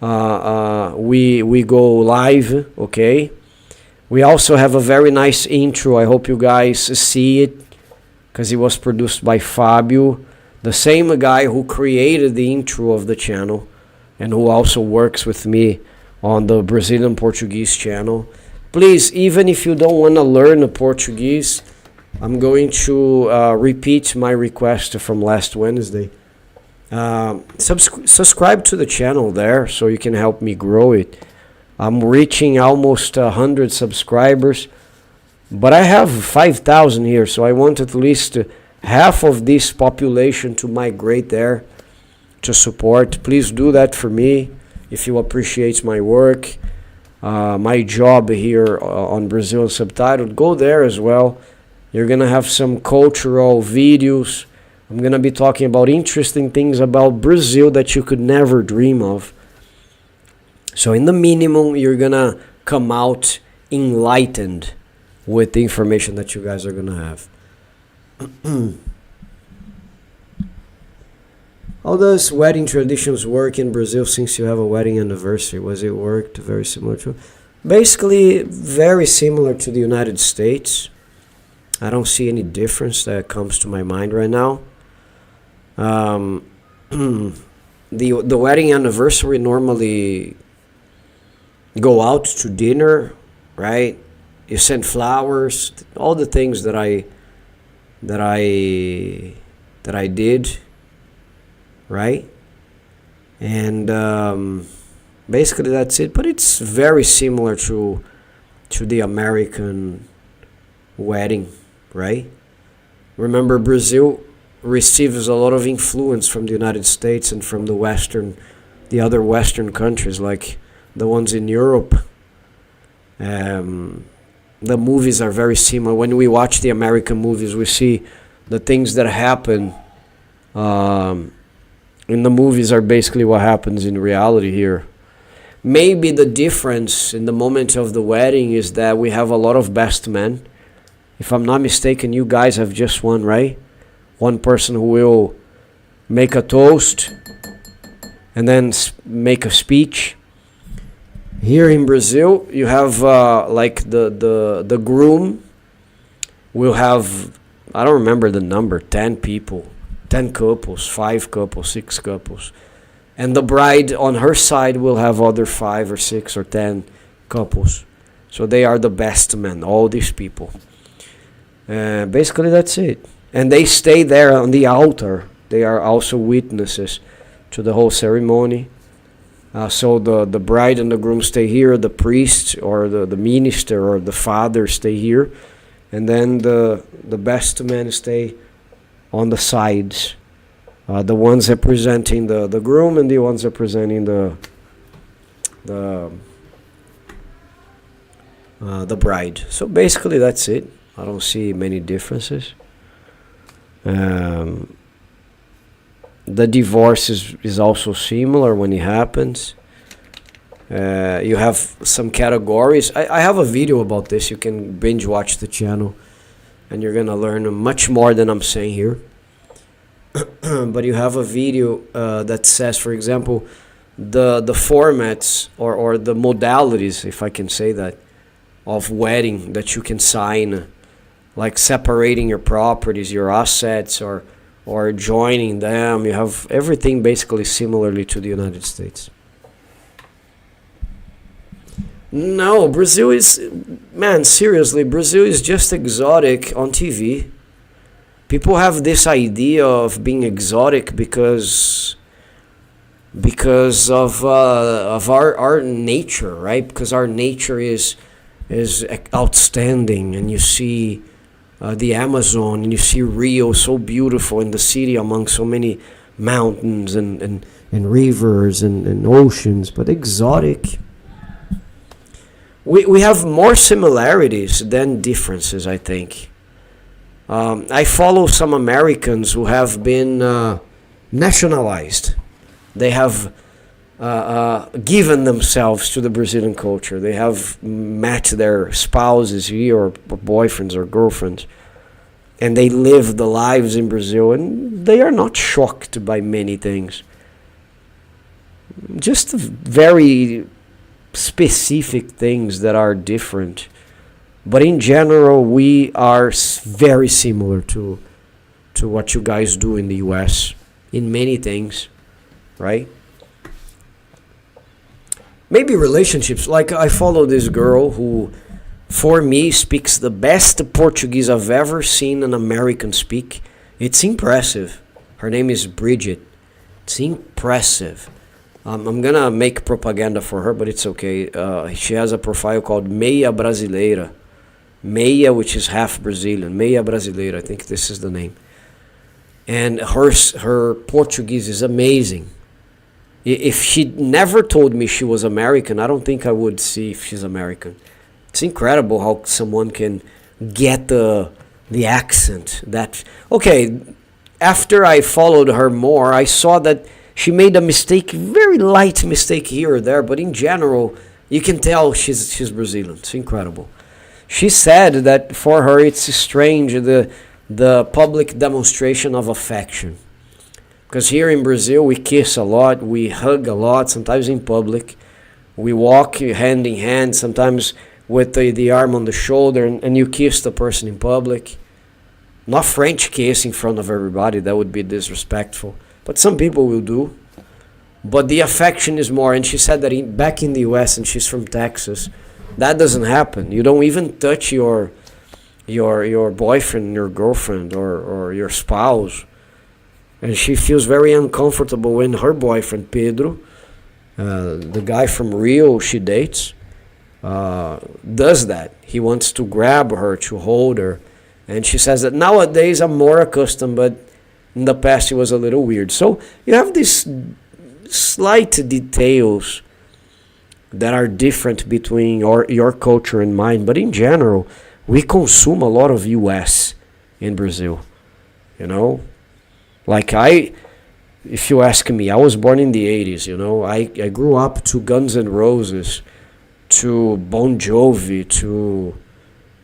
we go live, okay? We also have a very nice intro. I hope you guys see it because it was produced by Fabio, the same guy who created the intro of the channel and who also works with me on the Brazilian Portuguese channel. Please, even if you don't want to learn Portuguese, I'm going to repeat my request from last Wednesday. Subscribe to the channel there so you can help me grow it. I'm reaching almost 100 subscribers, but I have 5,000 here, so I want at least half of this population to migrate there to support. Please do that for me if you appreciate my work. My job here on Brazil Subtitled, go there as well. You're gonna have some cultural videos. I'm gonna be talking about interesting things about Brazil that you could never dream of. So in the minimum, you're gonna come out enlightened with the information that you guys are gonna have. How does wedding traditions work in Brazil since you have a wedding anniversary? Was it worked very similar to? Basically, very similar to the United States. I don't see any difference that comes to my mind right now. The wedding anniversary normally go out to dinner, right? You send flowers, all the things that I did, right? And basically that's it. But it's very similar to the American wedding, right? Remember, Brazil receives a lot of influence from the United States and from the other Western countries, like the ones in Europe. The movies are very similar. When we watch the American movies, we see the things that happen in the movies are basically what happens in reality here. Maybe the difference in the moment of the wedding is that we have a lot of best men. If I'm not mistaken, you guys have just one, right? One person who will make a toast and then make a speech. Here in Brazil, you have like the groom will have, I don't remember the number, 10 people, 10 couples, 5 couples, 6 couples. And the bride on her side will have other 5 or 6 or 10 couples. So they are the best men, all these people. Basically that's it. And they stay there on the altar. They are also witnesses to the whole ceremony. So the bride and the groom stay here, the priest or the minister or the father stay here, and then the best men stay on the sides. The ones representing the groom and the ones representing the bride. So basically that's it. I don't see many differences. The divorce is also similar when it happens. You have some categories. I have a video about this. You can binge watch the channel and you're gonna learn much more than I'm saying here. But you have a video that says, for example, the formats or the modalities, if I can say that, of wedding that you can sign, like separating your properties, your assets, or joining them. You have everything basically similarly to the United States. No, Brazil is, man, seriously, Brazil is just exotic on TV. People have this idea of being exotic because of our nature, right? Because our nature is outstanding, and you see the Amazon, and you see Rio, so beautiful, in the city among so many mountains and rivers and oceans, but exotic. We have more similarities than differences, I think. I follow some Americans who have been nationalized. They have given themselves to the Brazilian culture. They have met their spouses here, or boyfriends or girlfriends, and they live the lives in Brazil, and they are not shocked by many things. Just very specific things that are different. But in general, we are very similar to what you guys do in the US in many things, right? Maybe relationships. Like, I follow this girl who, for me, speaks the best Portuguese I've ever seen an American speak. It's impressive. Her name is Bridget. It's impressive. I'm gonna make propaganda for her, but it's okay. She has a profile called Meia Brasileira. Meia, which is half Brazilian. Meia Brasileira, I think this is the name. And her Portuguese is amazing. If she never told me she was American, I don't think I would see if she's American. It's incredible how someone can get the accent. That okay. After I followed her more, I saw that she made a mistake, very light mistake here or there, but in general, you can tell she's Brazilian. It's incredible. She said that for her it's strange the public demonstration of affection. Because here in Brazil we kiss a lot, we hug a lot, sometimes in public. We walk hand in hand, sometimes with the arm on the shoulder, and you kiss the person in public. Not French kiss in front of everybody, that would be disrespectful. But some people will do. But the affection is more, and she said that back in the US, and she's from Texas, that doesn't happen. You don't even touch your boyfriend, your girlfriend, or your spouse. And she feels very uncomfortable when her boyfriend, Pedro, the guy from Rio she dates, does that. He wants to grab her, to hold her. And she says that nowadays I'm more accustomed, but in the past it was a little weird. So you have these slight details that are different between your culture and mine. But in general, we consume a lot of US in Brazil. You know? Like if you ask me, I was born in the 80s, you know. I grew up to Guns N' Roses, to Bon Jovi, to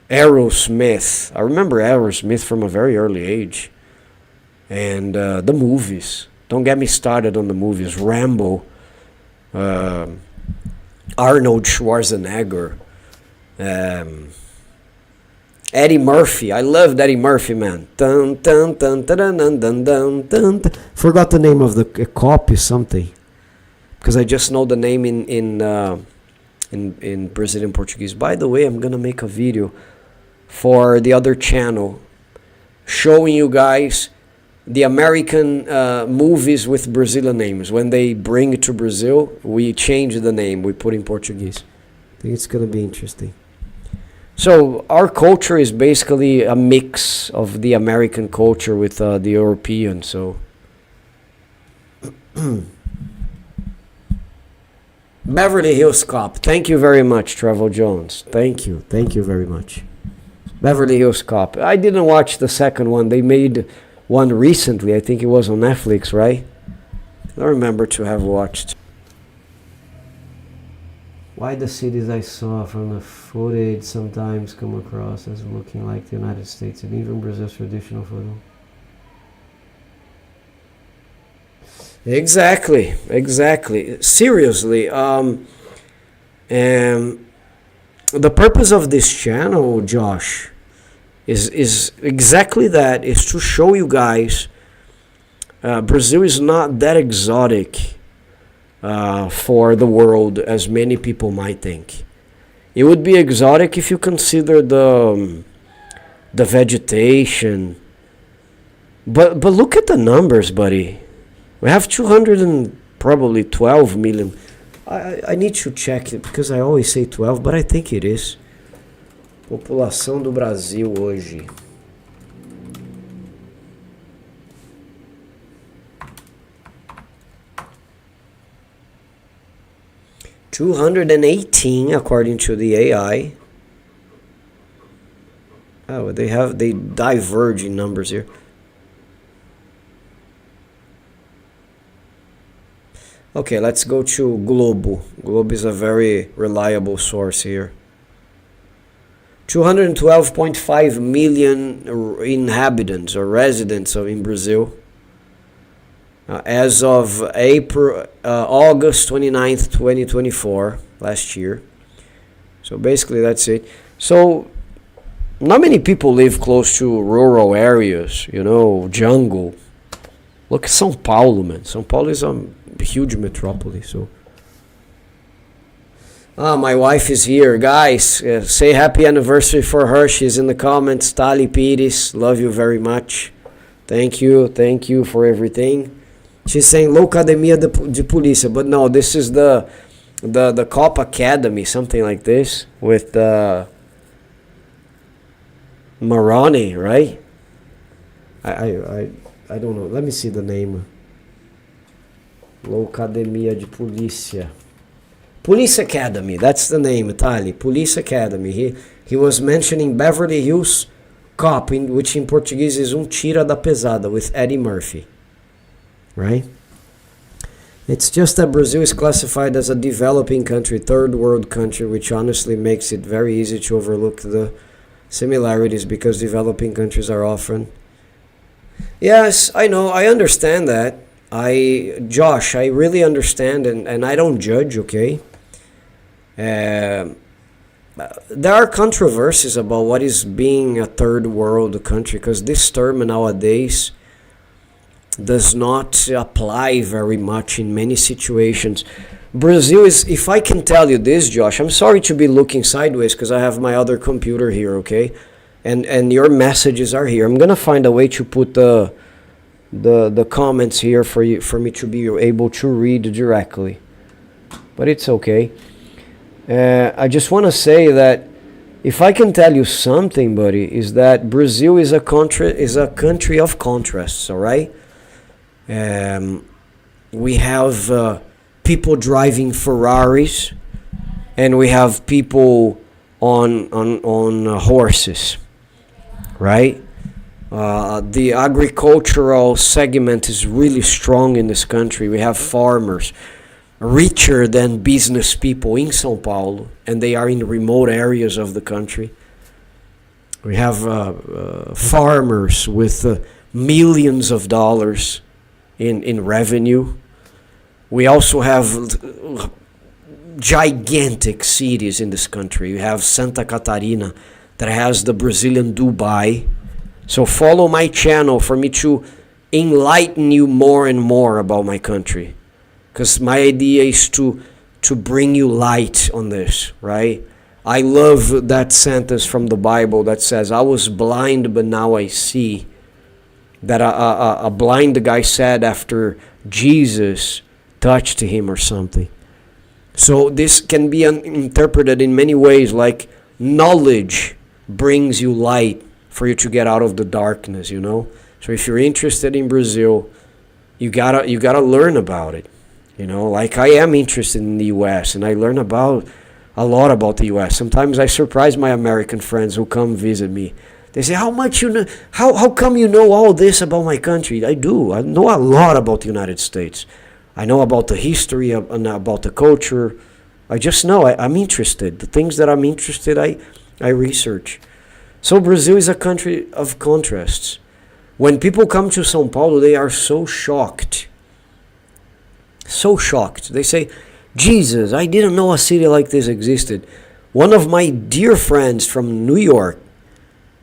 Aerosmith. I remember Aerosmith from a very early age. And the movies. Don't get me started on the movies. Rambo, Arnold Schwarzenegger, Eddie Murphy. I loved Eddie Murphy, man. Dun, dun, dun, dun, dun, dun, dun, dun, dun. Forgot the name of the cop is something. Because I just know the name in Brazilian Portuguese. By the way, I'm gonna make a video for the other channel showing you guys the American movies with Brazilian names. When they bring it to Brazil, we change the name, we put in Portuguese. I think it's gonna be interesting. So our culture is basically a mix of the American culture with the European. So Beverly Hills Cop. Thank you very much, Trevor Jones. Thank you very much. Beverly Hills Cop. I didn't watch the second one. They made one recently. I think it was on Netflix, right? I don't remember to have watched. Why the cities I saw from the footage sometimes come across as looking like the United States and even Brazil's traditional photo. Exactly. Seriously, the purpose of this channel, Josh, is exactly that, is to show you guys Brazil is not that exotic for the world as many people might think. It would be exotic if you consider the vegetation. But look at the numbers, buddy. We have 200 and probably 12 million. I need to check it because I always say 12, but I think it is. População do Brasil hoje. $218 according to the AI. Oh, they diverge in numbers here. Okay, let's go to Globo. Globo is a very reliable source here. 212.5 million inhabitants or residents in Brazil as of August 29th, 2024, last year. So basically that's it. So not many people live close to rural areas, you know, jungle. Look at São Paulo, man. São Paulo is a huge metropolis. So, my wife is here, guys. Say happy anniversary for her. She's in the comments. Tali Pires, love you very much. Thank you for everything. She's saying Loucademia de Polícia, but no, this is the Cop Academy, something like this, with Marani, right? I don't know. Let me see the name. Loucademia de Polícia. Police Academy, that's the name, Tali. Police Academy. He was mentioning Beverly Hills Cop, which in Portuguese is Tira da Pesada, with Eddie Murphy. Right? It's just that Brazil is classified as a developing country, third world country, which honestly makes it very easy to overlook the similarities because developing countries are often... Yes, I know, I understand that. Josh, I really understand, and I don't judge, okay? There are controversies about what is being a third world country, because this term nowadays does not apply very much in many situations. Brazil is, if I can tell you this, Josh, I'm sorry to be looking sideways because I have my other computer here, okay? And your messages are here. I'm gonna find a way to put the comments here for me to be able to read directly, but it's okay. I just want to say that if I can tell you something, buddy, is that Brazil is a country of contrasts. All right. We have people driving Ferraris, and we have people on horses, right? The agricultural segment is really strong in this country. We have farmers richer than business people in São Paulo, and they are in remote areas of the country. We have farmers with millions of dollars in revenue. We also have gigantic cities in this country. We have Santa Catarina that has the Brazilian Dubai. So follow my channel for me to enlighten you more and more about my country. Because my idea is to bring you light on this, right? I love that sentence from the Bible that says, I was blind, but now I see. That a blind guy said after Jesus touched him or something. So this can be interpreted in many ways, like knowledge brings you light for you to get out of the darkness, you know? So if you're interested in Brazil, you gotta learn about it. You know, like I am interested in the US, and I learn a lot about the US. Sometimes I surprise my American friends who come visit me. They say, how much you know, how come you know all this about my country? I do. I know a lot about the United States. I know about the history and about the culture. I just know, I'm interested. The things that I'm interested, I research. So Brazil is a country of contrasts. When people come to São Paulo, they are so shocked. So shocked. They say, Jesus, I didn't know a city like this existed. One of my dear friends from New York,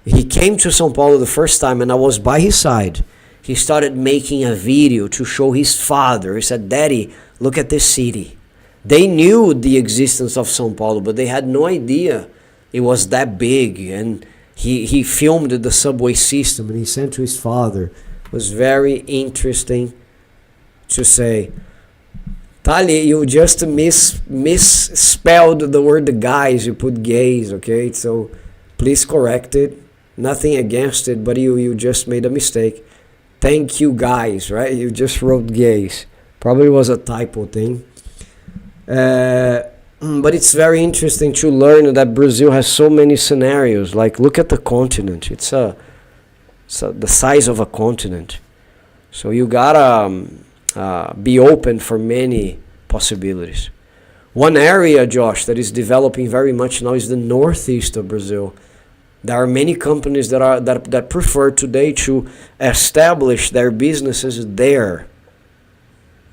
he came to São Paulo the first time and I was by his side. He started making a video to show his father. He said, Daddy, look at this city. They knew the existence of São Paulo, but they had no idea it was that big. And he filmed the subway system and he sent to his father. It was very interesting to say. Tali, you just misspelled the word guys. You put gays, okay? So please correct it. Nothing against it, but you just made a mistake. Thank you, guys, right? You just wrote gays. Probably was a typo thing. But it's very interesting to learn that Brazil has so many scenarios. Like, look at the continent. It's the size of a continent. So you gotta be open for many possibilities. One area, Josh, that is developing very much now is the northeast of Brazil. There are many companies that prefer today to establish their businesses there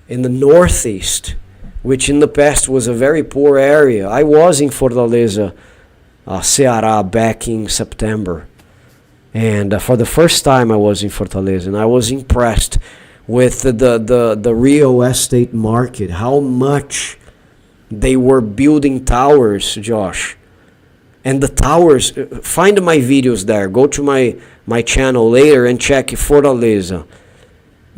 in the northeast, which in the past was a very poor area. I was in Fortaleza, Ceará, back in September, and for the first time I was in Fortaleza, and I was impressed with the real estate market, how much they were building towers, Josh. And the towers, find my videos there. Go to my channel later and check Fortaleza.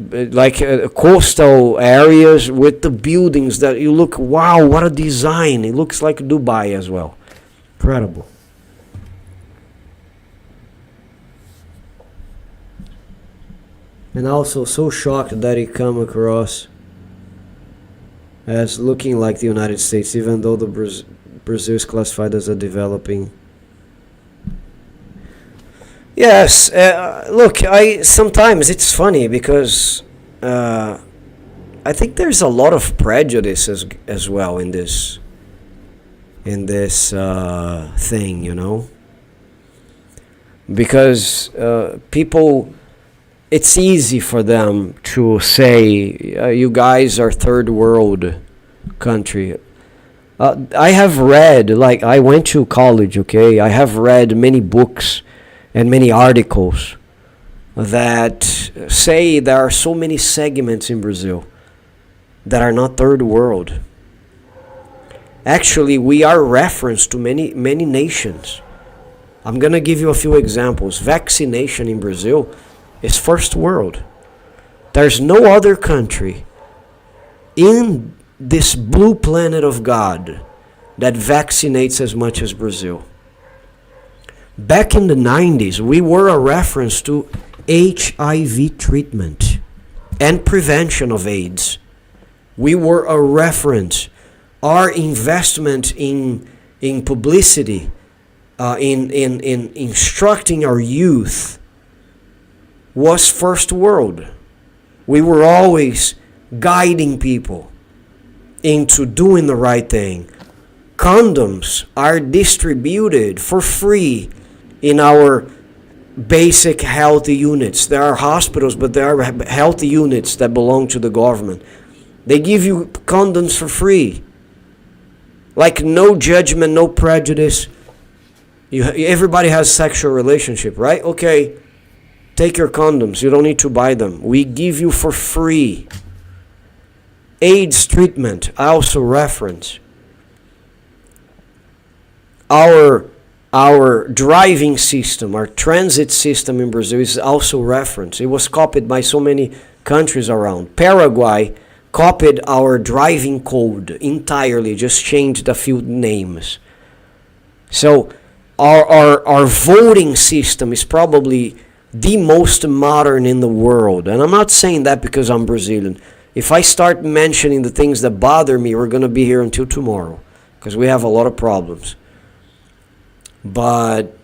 like coastal areas with the buildings that you look, wow, what a design. It looks like Dubai as well. Incredible. And also so shocked that it come across as looking like the United States, even though the Brazil is classified as a developing. Yes, look, sometimes it's funny because I think there's a lot of prejudice as well in this thing, you know, because people, it's easy for them to say you guys are third world country. I have read, like, I went to college, okay? I have read many books and many articles that say there are so many segments in Brazil that are not third world. Actually, we are reference to many nations. I'm going to give you a few examples. Vaccination in Brazil is first world. There's no other country in this blue planet of God that vaccinates as much as Brazil. Back in the 90s, we were a reference to HIV treatment and prevention of AIDS. We were a reference. Our investment in publicity, in instructing our youth, was first world. We were always guiding people into doing the right thing. Condoms are distributed for free in our basic health units. There are hospitals, but there are health units that belong to the government. They give you condoms for free. Like, no judgment, no prejudice. Everybody has sexual relationship, right? Okay, take your condoms. You don't need to buy them. We give you for free. AIDS treatment, I also reference. Our driving system, our transit system in Brazil is also referenced. It was copied by so many countries around. Paraguay copied our driving code entirely, just changed a few names. So our voting system is probably the most modern in the world. And I'm not saying that because I'm Brazilian. If I start mentioning the things that bother me, we're going to be here until tomorrow because we have a lot of problems. But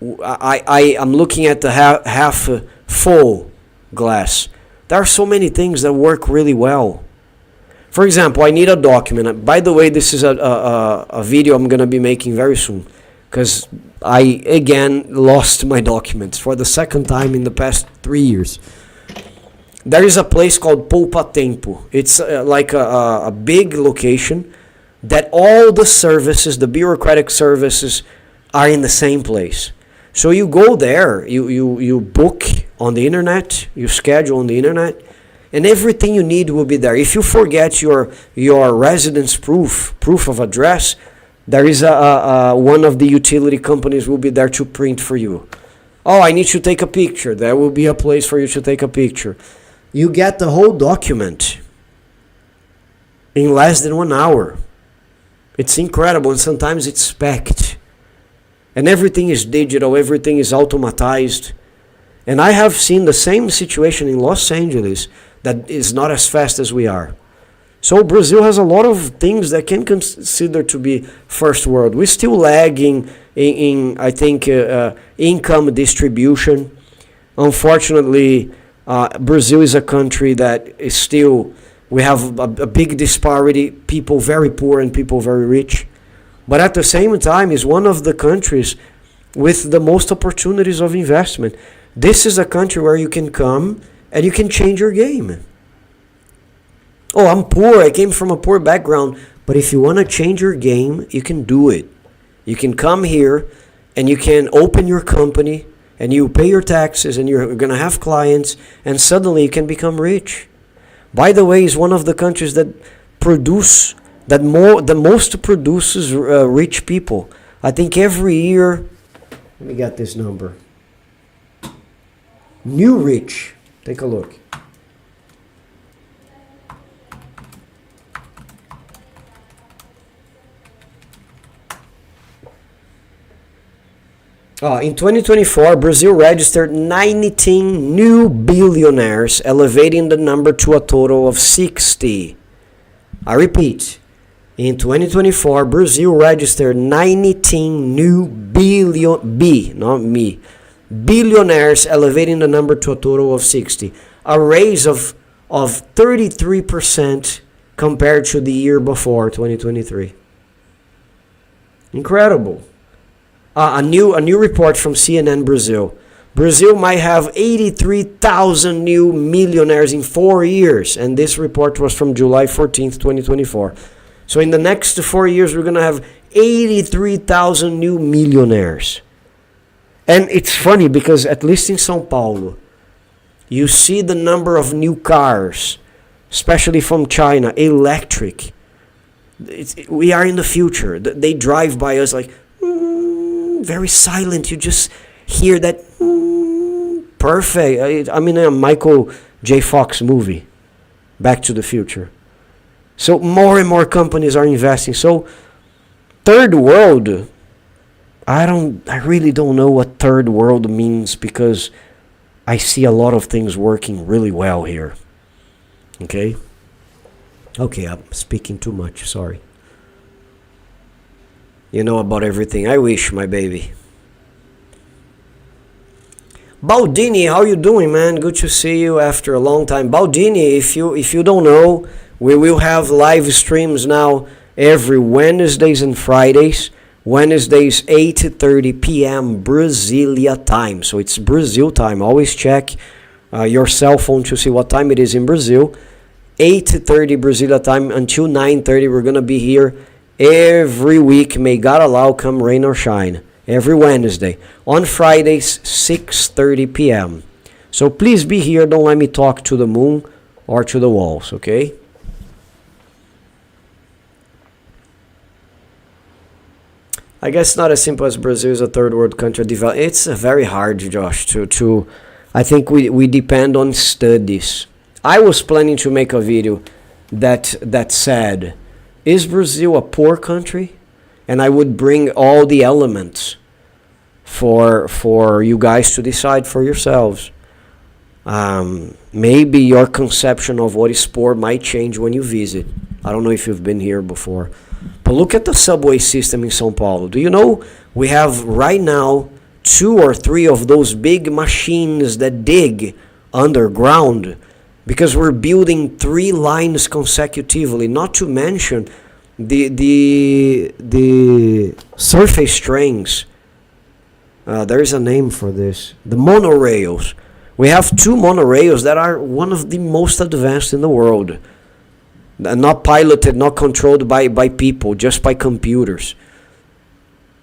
I'm looking at the half full glass. There are so many things that work really well. For example, I need a document. By the way, this is a video I'm going to be making very soon because I, again, lost my documents for the second time in the past 3 years. There is a place called Poupa Tempo. It's like a big location that all the services, the bureaucratic services, are in the same place. So you go there, you book on the internet, you schedule on the internet, and everything you need will be there. If you forget your residence proof of address, there is one of the utility companies will be there to print for you. Oh, I need to take a picture. There will be a place for you to take a picture. You get the whole document in less than 1 hour. It's incredible, and sometimes it's specced. And everything is digital, everything is automatized. And I have seen the same situation in Los Angeles that is not as fast as we are. So Brazil has a lot of things that can consider to be first world. We're still lagging in I think, income distribution. Unfortunately, Brazil is a country that is still, we have a big disparity, people very poor and people very rich. But at the same time, is one of the countries with the most opportunities of investment. This is a country where you can come and you can change your game. Oh, I'm poor, I came from a poor background. But if you want to change your game, you can do it. You can come here and you can open your company and you pay your taxes and you're going to have clients and suddenly you can become rich. By the way, it's one of the countries that the most produces rich people. I think every year, let me get this number. New Rich, take a look. In 2024, Brazil registered 19 new billionaires, elevating the number to a total of 60. I repeat, in 2024, Brazil registered 19 new billionaires, elevating the number to a total of 60. A raise of 33% compared to the year before, 2023. Incredible. A new report from CNN Brazil. Brazil might have 83,000 new millionaires in 4 years, and this report was from July 14th, 2024. So in the next 4 years, we're going to have 83,000 new millionaires. And it's funny because at least in São Paulo, you see the number of new cars, especially from China, electric. We are in the future. They drive by us like, very silent. You just hear that, perfect. I'm in a Michael J. Fox movie, Back to the Future. So more and more companies are investing. So third world, I really don't know what third world means, because I see a lot of things working really well here. Okay, I'm speaking too much, sorry. You know about everything. I wish, my baby. Baldini, how you doing, man? Good to see you after a long time. Baldini, if you don't know, we will have live streams now every Wednesdays and Fridays. Wednesdays 8:30 p.m. Brasilia time. So it's Brazil time. Always check your cell phone to see what time it is in Brazil. 8:30 Brasilia time until 9:30. We're gonna be here every week. May God allow, come rain or shine. Every Wednesday. On Fridays 6:30 p.m. So please be here. Don't let me talk to the moon or to the walls. Okay. I guess not as simple as Brazil is a third world country. It's very hard, Josh, to I think we depend on studies. I was planning to make a video that said, is Brazil a poor country? And I would bring all the elements for you guys to decide for yourselves. Maybe your conception of what is poor might change when you visit. I don't know if you've been here before. But look at the subway system in São Paulo. Do you know we have right now 2 or 3 of those big machines that dig underground, because we're building 3 lines consecutively, not to mention the surface trains. There is a name for this. The monorails. We have 2 monorails that are one of the most advanced in the world. Not piloted, not controlled by people, just by computers.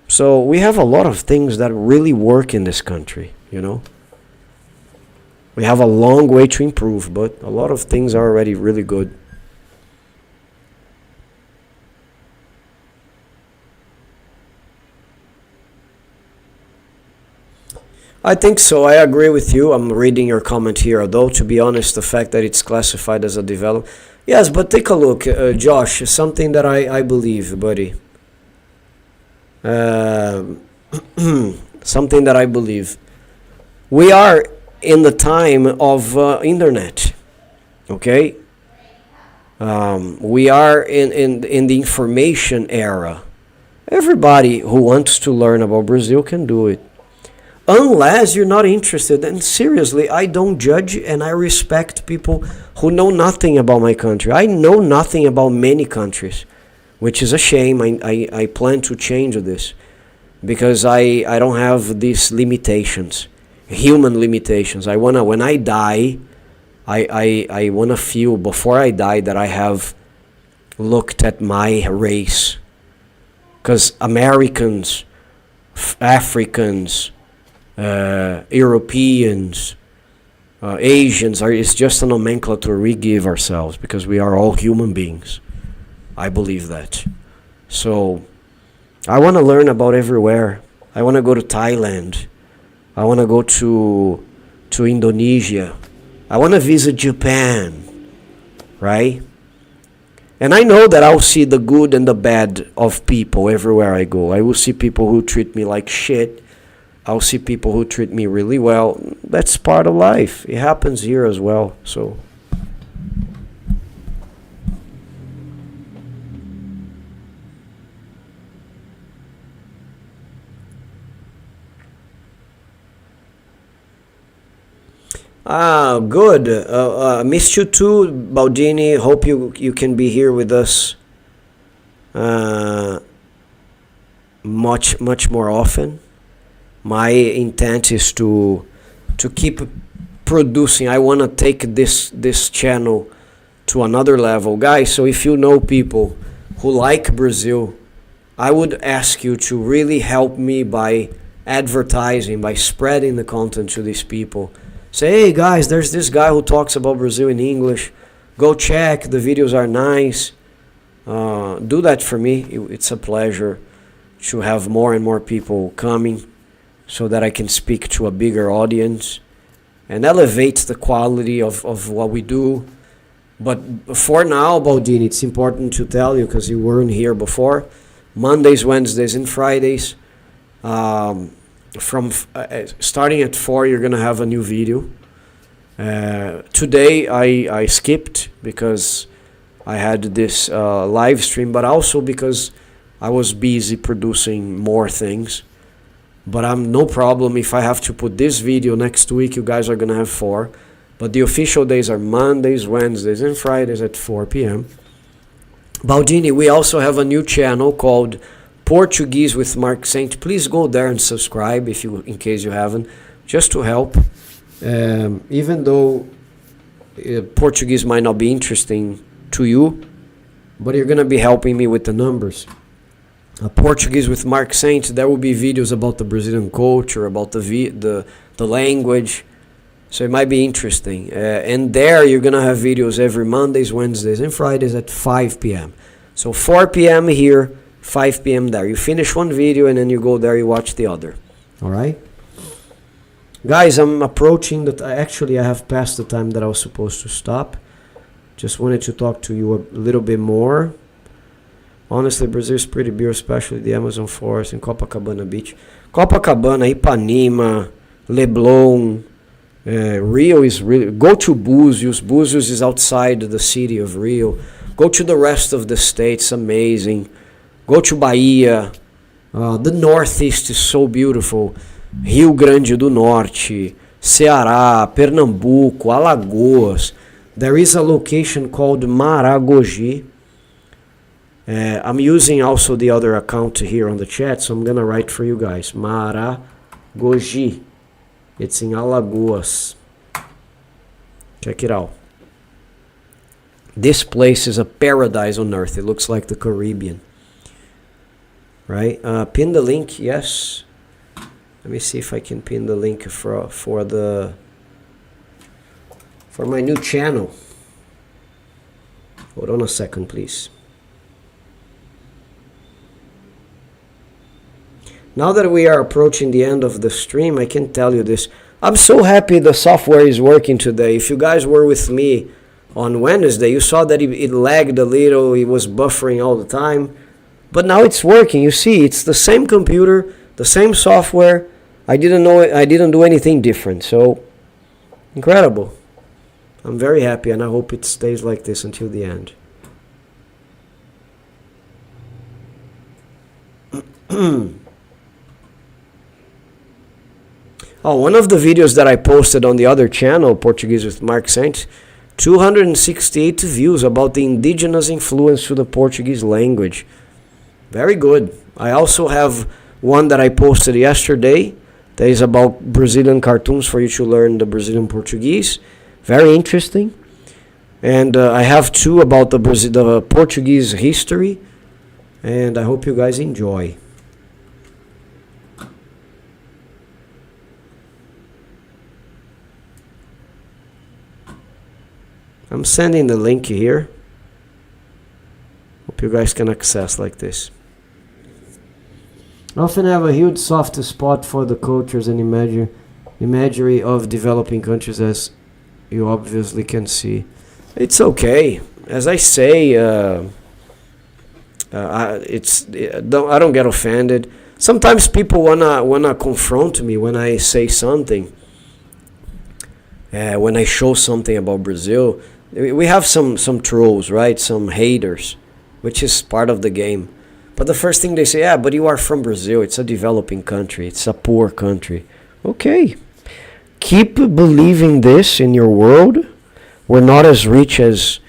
So we have a lot of things that really work in this country, you know. We have a long way to improve, but a lot of things are already really good. I think so. I agree with you. I'm reading your comment here. Although, to be honest, the fact that it's classified as a development... Yes, but take a look, Josh. Something that I believe, buddy. Something that I believe. We are in the time of internet. Okay? We are in the information era. Everybody who wants to learn about Brazil can do it. Unless you're not interested. And seriously, I don't judge, and I respect people who know nothing about my country. I know nothing about many countries, which is a shame. I plan to change this, because I don't have these limitations, human limitations. When I die, I wanna feel before I die that I have looked at my race, because Americans, Africans, Europeans, Asians it's just a nomenclature we give ourselves, because we are all human beings. I believe that. So I want to learn about everywhere. I want to go to Thailand. I want to go to Indonesia. I want to visit Japan, right? And I know that I'll see the good and the bad of people everywhere I go. I will see people who treat me like shit. I'll see people who treat me really well. That's part of life. It happens here as well. So good. Missed you too, Baldini. Hope you can be here with us much more often. My intent is to keep producing. I want to take this channel to another level, guys. So if you know people who like Brazil, I would ask you to really help me by advertising, by spreading the content to these people. Say, hey guys, there's this guy who talks about Brazil in English. Go check, the videos are nice. Do that for me. It's a pleasure to have more and more people coming so that I can speak to a bigger audience and elevate the quality of what we do. But for now, Baldini, it's important to tell you, because you weren't here before, Mondays, Wednesdays, and Fridays, from starting at 4, you're gonna have a new video. Today I skipped because I had this live stream, but also because I was busy producing more things. But I'm no problem if I have to put this video next week. You guys are gonna have 4, but the official days are Mondays, Wednesdays, and Fridays at 4 p.m. Baldini, we also have a new channel called Portuguese with Mark Saint. Please go there and subscribe in case you haven't, just to help. Even though Portuguese might not be interesting to you, but you're gonna be helping me with the numbers. Portuguese with Mark Saint, there will be videos about the Brazilian culture, about the language, so it might be interesting. And there you're gonna have videos every Mondays, Wednesdays, and Fridays at 5 p.m. So 4 p.m. here, 5 p.m. there. You finish one video and then you go there, you watch the other. All right, guys, I'm approaching that. Actually, I have passed the time that I was supposed to stop. Just wanted to talk to you a little bit more. Honestly, Brazil is pretty beautiful, especially the Amazon forest and Copacabana Beach. Copacabana, Ipanema, Leblon, Rio is really... Go to Búzios. Búzios is outside the city of Rio. Go to the rest of the states, amazing. Go to Bahia. The Northeast is so beautiful. Rio Grande do Norte, Ceará, Pernambuco, Alagoas. There is a location called Maragogi. I'm using also the other account here on the chat, so I'm gonna write for you guys. Maragogi. It's in Alagoas. Check it out. This place is a paradise on earth. It looks like the Caribbean. Right? Pin the link, yes. Let me see if I can pin the link for my new channel. Hold on a second, please. Now that we are approaching the end of the stream, I can tell you this. I'm so happy the software is working today. If you guys were with me on Wednesday, you saw that it lagged a little, it was buffering all the time. But now it's working. You see, it's the same computer, the same software. I didn't do anything different. So, incredible. I'm very happy, and I hope it stays like this until the end. Oh, one of the videos that I posted on the other channel, Portuguese with Mark Saint, 268 views about the indigenous influence to the Portuguese language. Very good. I also have one that I posted yesterday that is about Brazilian cartoons for you to learn the Brazilian Portuguese. Very interesting. And I have 2 about the Portuguese history. And I hope you guys enjoy. I'm sending the link here. Hope you guys can access like this. I often have a huge soft spot for the cultures and imagery of developing countries, as you obviously can see. It's okay. As I say, I don't get offended. Sometimes people wanna confront me when I say something, when I show something about Brazil. We have some trolls, right? Some haters, which is part of the game. But the first thing they say, yeah, but you are from Brazil. It's a developing country. It's a poor country. Okay. Keep believing this in your world. We're not as rich as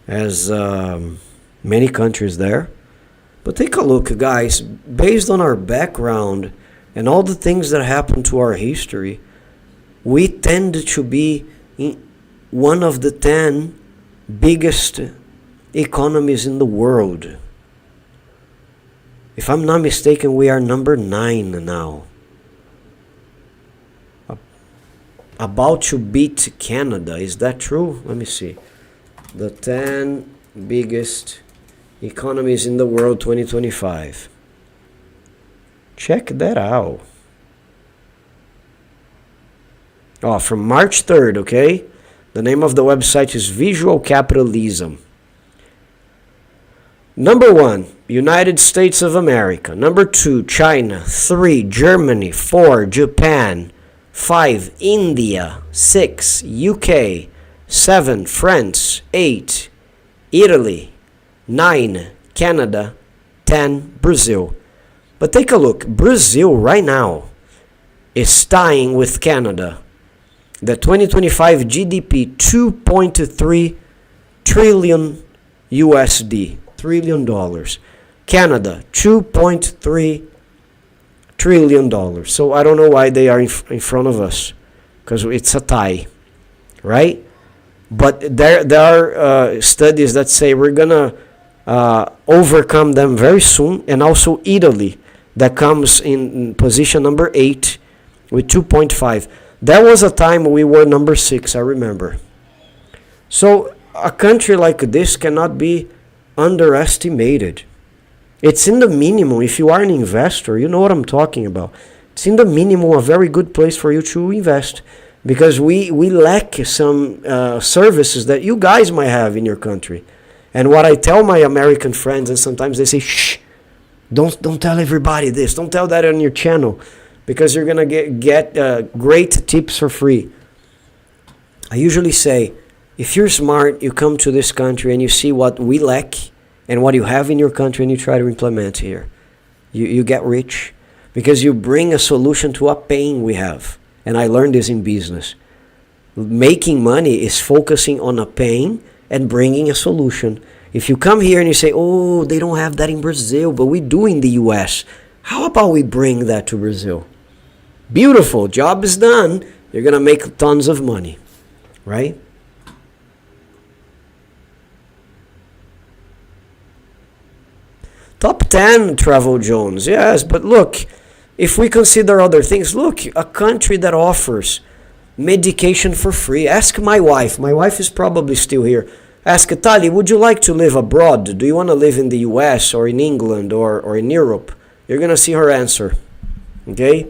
many countries there. But take a look, guys. Based on our background and all the things that happened to our history, we tend to be in one of the 10 biggest economies in the world. If I'm not mistaken, we are number 9 now. About to beat Canada. Is that true? Let me see. The 10 biggest economies in the world 2025. Check that out. Oh, from March 3rd, okay? The name of the website is Visual Capitalism. Number 1, United States of America. Number 2, China. 3, Germany. 4, Japan. 5, India. 6, UK. 7, France. 8, Italy. 9, Canada. 10, Brazil. But take a look. Brazil right now is tying with Canada. The 2025 GDP, 2.3 trillion USD. $trillion. Canada, $2.3 trillion. So I don't know why they are in front of us, because it's a tie, right? But there are studies that say we're gonna overcome them very soon, and also Italy, that comes in position number 8 with 2.5. There was a time we were number 6, I remember. So a country like this cannot be underestimated. It's in the minimum. If you are an investor, you know what I'm talking about. It's in the minimum a very good place for you to invest, because we lack some services that you guys might have in your country. And what I tell my American friends, and sometimes they say, shh, don't tell everybody this, don't tell that on your channel, because you're gonna get great tips for free. I usually say, if you're smart, you come to this country and you see what we lack and what you have in your country, and you try to implement here. You get rich, because you bring a solution to a pain we have. And I learned this in business. Making money is focusing on a pain and bringing a solution. If you come here and you say, oh, they don't have that in Brazil, but we do in the US. How about we bring that to Brazil? Beautiful, job is done. You're going to make tons of money, right? Top 10, Travel Jones. Yes, but look, if we consider other things, look, a country that offers medication for free. Ask my wife. My wife is probably still here. Ask Tali, would you like to live abroad? Do you want to live in the US or in England or in Europe? You're going to see her answer. Okay?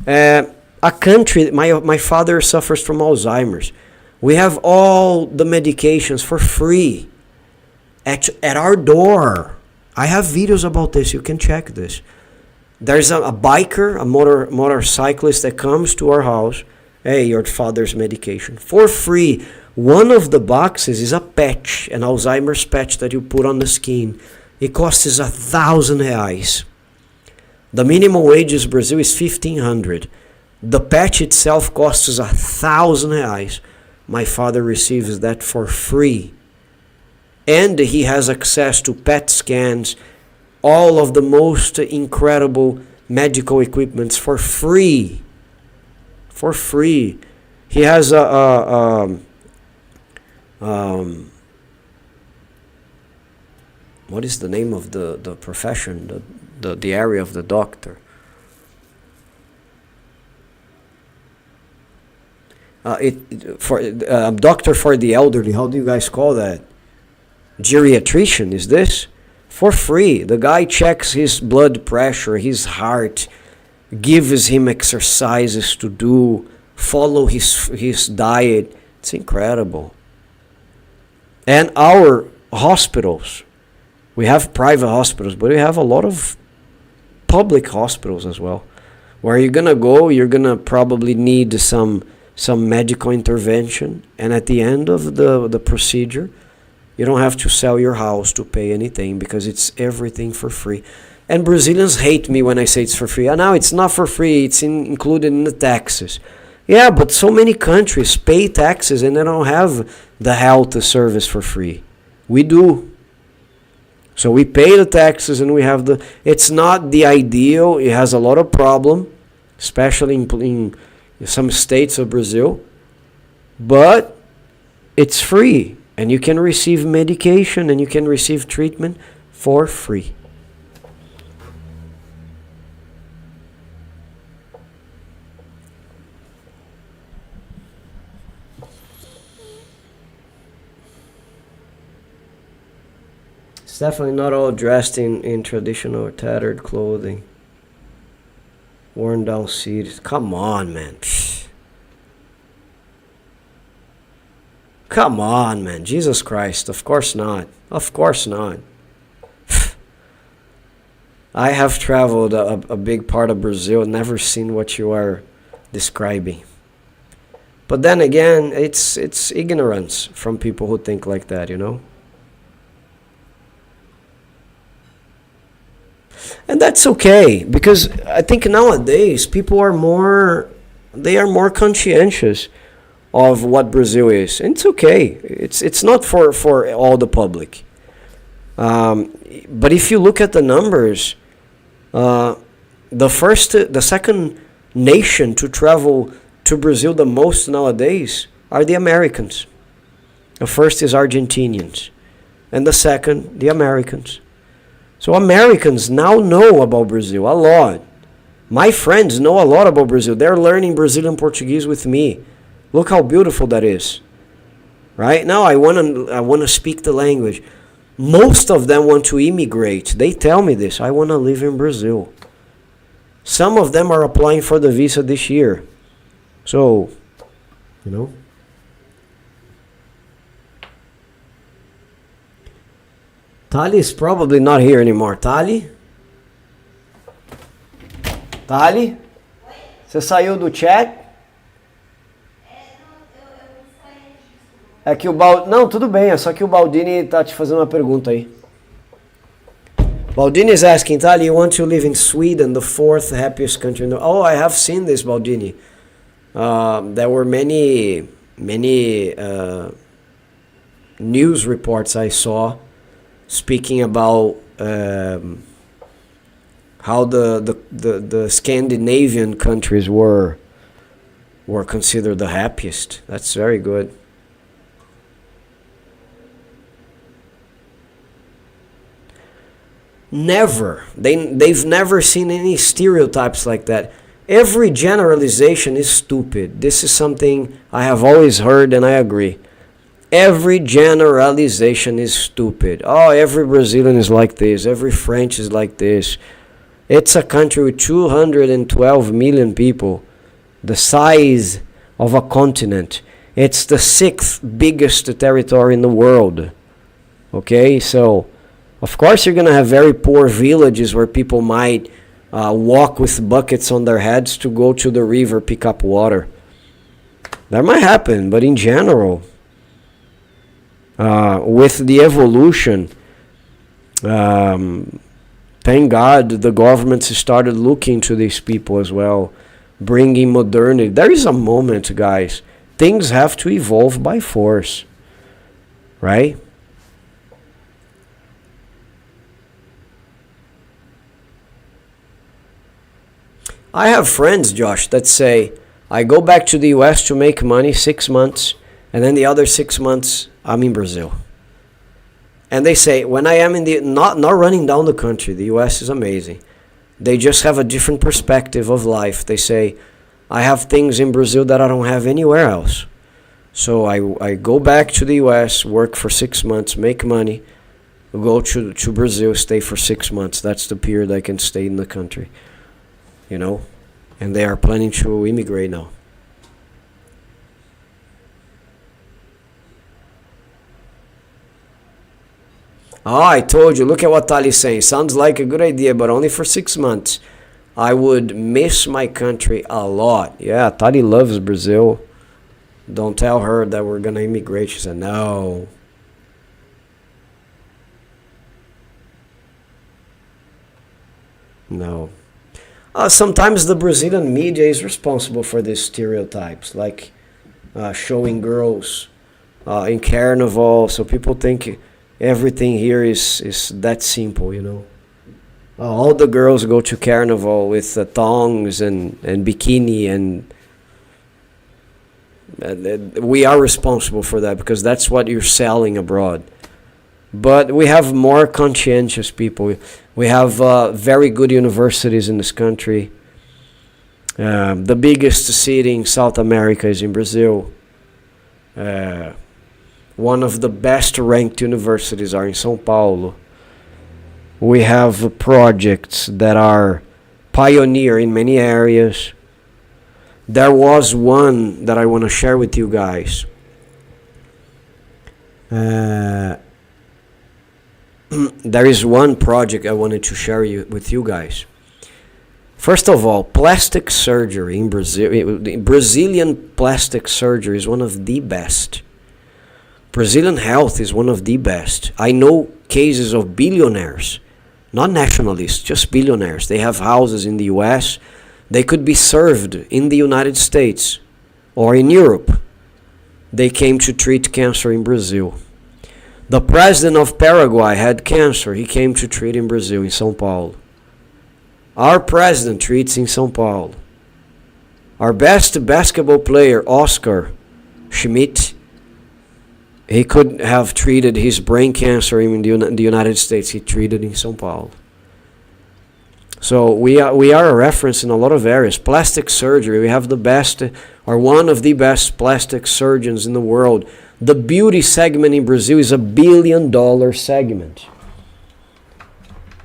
A country, my father suffers from Alzheimer's. We have all the medications for free at our door. I have videos about this. You can check this. There's a biker, a motorcyclist that comes to our house. Hey, your father's medication for free. One of the boxes is a patch, an Alzheimer's patch that you put on the skin. It costs 1,000 reais. The minimum wage in Brazil is 1,500. The patch itself costs 1,000 reais. My father receives that for free. And he has access to PET scans, all of the most incredible medical equipments for free. For free. He has what is the name of the profession, the area of the doctor? Doctor for the elderly. How do you guys call that? Geriatrician is this? For free. The guy checks his blood pressure, his heart, gives him exercises to do, follow his diet. It's incredible. And our hospitals, we have private hospitals, but we have a lot of public hospitals as well, where you're gonna go, you're gonna probably need some medical intervention, and at the end of the procedure, you don't have to sell your house to pay anything because it's everything for free. And Brazilians hate me when I say it's for free. Now it's not for free, it's included in the taxes. Yeah, but so many countries pay taxes and they don't have the health service for free. We do. So we pay the taxes and we have the... It's not the ideal. It has a lot of problem, especially in some states of Brazil. But it's free. And you can receive medication and you can receive treatment for free. It's definitely not all dressed in traditional or tattered clothing. Worn down seats. Come on, man. Psh. Come on, man. Jesus Christ. Of course not. Of course not. I have traveled a big part of Brazil, never seen what you are describing. But then again, it's ignorance from people who think like that, you know? And that's okay, because I think nowadays people are more conscientious of what Brazil is. And it's okay. It's not for all the public. But if you look at the numbers, the second nation to travel to Brazil the most nowadays are the Americans. The first is Argentinians, and the second, the Americans. So Americans now know about Brazil a lot. My friends know a lot about Brazil. They're learning Brazilian Portuguese with me. Look how beautiful that is. Right? Now I want to speak the language. Most of them want to immigrate. They tell me this. I want to live in Brazil. Some of them are applying for the visa this year. So, you know. Tali is probably not here anymore. Tali? Tali? Você saiu do chat? É que o Baldini... Não, tudo bem. É só que o Baldini tá te fazendo uma pergunta aí. Baldini is asking, Tali, you want to live in Sweden, the fourth happiest country in the... Oh, I have seen this, Baldini. There were many news reports I saw speaking about how the Scandinavian countries were considered the happiest. That's very good. Never. They've never seen any stereotypes like that. Every generalization is stupid. This is something I have always heard and I agree. Every generalization is stupid. Oh, every Brazilian is like this. Every French is like this. It's a country with 212 million people. The size of a continent. It's the 6th biggest territory in the world. Okay, so of course you're going to have very poor villages where people might walk with buckets on their heads to go to the river, pick up water. That might happen, but in general... with the evolution, thank God the governments started looking to these people as well, bringing modernity. There is a moment, guys. Things have to evolve by force, right? I have friends, Josh, that say, I go back to the US to make money 6 months, and then the other 6 months, I'm in Brazil. And they say, when I am in the, not running down the country, the US is amazing. They just have a different perspective of life. They say, I have things in Brazil that I don't have anywhere else. So I go back to the US, work for 6 months, make money, go to Brazil, stay for 6 months. That's the period I can stay in the country. You know? And they are planning to immigrate now. Oh, I told you. Look at what Tali's saying. Sounds like a good idea, but only for 6 months. I would miss my country a lot. Yeah, Tali loves Brazil. Don't tell her that we're gonna immigrate. She said no. No. Sometimes the Brazilian media is responsible for these stereotypes, like showing girls in carnival, so people think everything here is that simple, you know. All the girls go to carnival with thongs and bikini, and we are responsible for that because that's what you're selling abroad. But we have more conscientious people. We have very good universities in this country. The biggest city in South America is in Brazil. One of the best ranked universities are in São Paulo. We have projects that are pioneer in many areas. There was one that I want to share with you guys. There is one project I wanted to share with you guys. First of all, plastic surgery in Brazil. Brazilian plastic surgery is one of the best. Brazilian health is one of the best. I know cases of billionaires, not nationalists, just billionaires. They have houses in the US. They could be served in the United States or in Europe. They came to treat cancer in Brazil. The president of Paraguay had cancer. He came to treat in Brazil, in São Paulo. Our president treats in São Paulo. Our best basketball player, Oscar Schmidt, he could have treated his brain cancer in the United States. He treated in São Paulo. So we are a reference in a lot of areas. Plastic surgery, we have the best, or one of the best plastic surgeons in the world. The beauty segment in Brazil is $1 billion segment.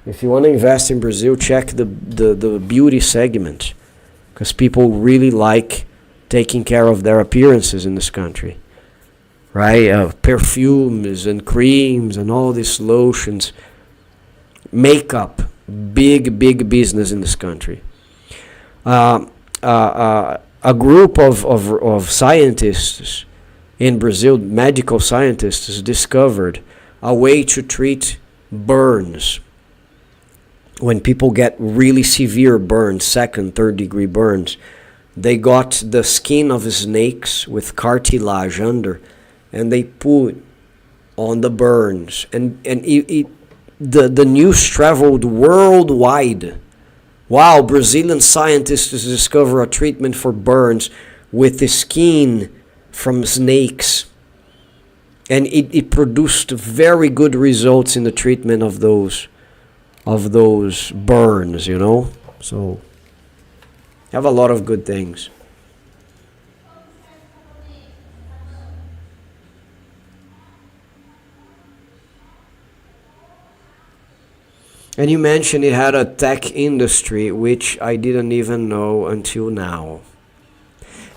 If you want to invest in Brazil, check the beauty segment, because people really like taking care of their appearances in this country, right? Perfumes and creams and all these lotions, makeup, big business in this country. A group of scientists in Brazil, medical scientists, discovered a way to treat burns. When people get really severe burns, second, third degree burns, they got the skin of snakes with cartilage under, and they put on the burns, and the news traveled worldwide. Wow, Brazilian scientists discover a treatment for burns with the skin from snakes, and it produced very good results in the treatment of those burns, you know. So have a lot of good things. And you mentioned it had a tech industry, which I didn't even know until now.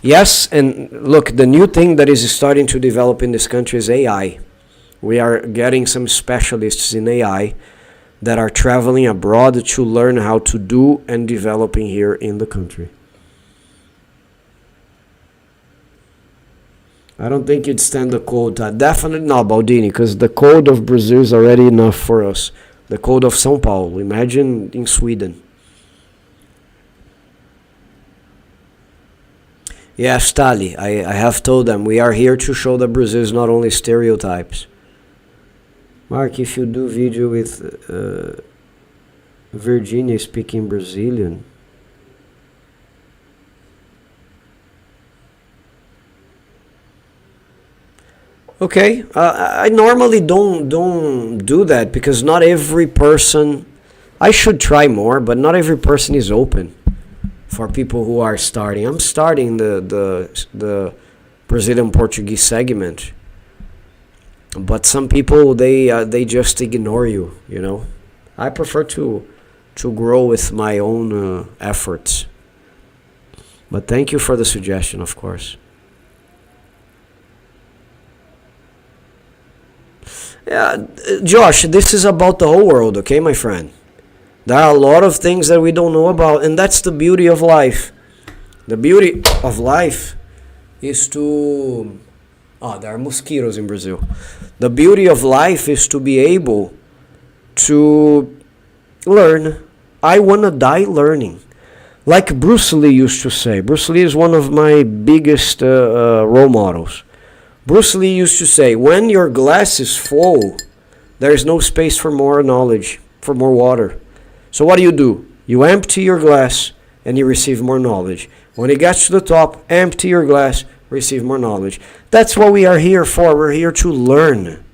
Yes, and look, the new thing that is starting to develop in this country is AI. We are getting some specialists in AI that are traveling abroad to learn how to do and developing here in the country. I don't think you'd stand the cold. Definitely not, Baldini, because the cold of Brazil is already enough for us. The cold of São Paulo. Imagine in Sweden. Yes, Tali, I have told them we are here to show that Brazil is not only stereotypes. Mark, if you do video with Virginia speaking Brazilian, okay, I normally don't do that because not every person. I should try more, but not every person is open for people who are starting. I'm starting the Brazilian Portuguese segment, but some people they just ignore you. You know, I prefer to grow with my own efforts. But thank you for the suggestion, of course. Yeah, Josh, this is about the whole world, okay, my friend? There are a lot of things that we don't know about, and that's the beauty of life. The beauty of life is to. Ah, there are mosquitoes in Brazil. The beauty of life is to be able to learn. I want to die learning. Like Bruce Lee used to say. Bruce Lee is one of my biggest role models. Bruce Lee used to say, when your glass is full, there is no space for more knowledge, for more water. So what do? You empty your glass and you receive more knowledge. When it gets to the top, empty your glass, receive more knowledge. That's what we are here for. We're here to learn.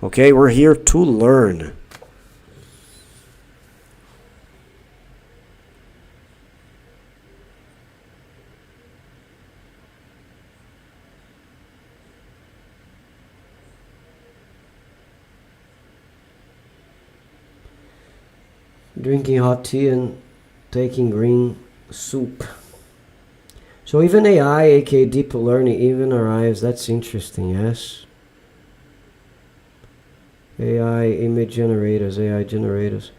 Okay, we're here to learn. Drinking hot tea and taking green soup. So even AI, aka deep learning, even arrives. That's interesting, yes? AI image generators, AI generators.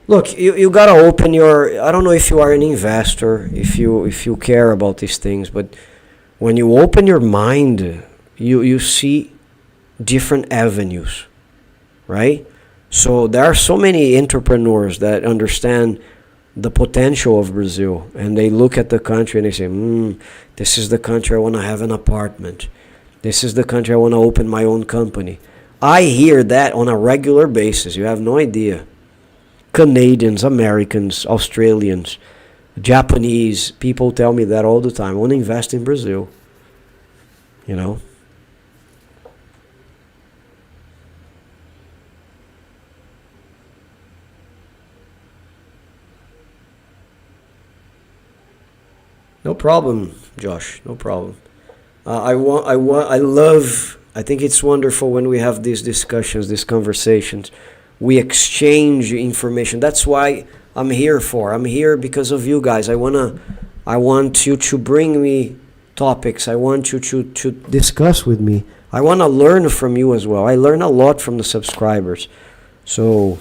Look, you gotta open your. I don't know if you are an investor, if you care about these things, but when you open your mind, you see different avenues, right? So there are so many entrepreneurs that understand the potential of Brazil, and they look at the country and they say, this is the country I want to have an apartment. This is the country I want to open my own company. I hear that on a regular basis. You have no idea. Canadians, Americans, Australians, Japanese, people tell me that all the time. I want to invest in Brazil. You know? No problem, Josh. No problem. I love. I think it's wonderful when we have these discussions, these conversations. We exchange information. That's why I'm here for. I'm here because of you guys. I want you to bring me topics. I want you to discuss with me. I want to learn from you as well. I learn a lot from the subscribers. So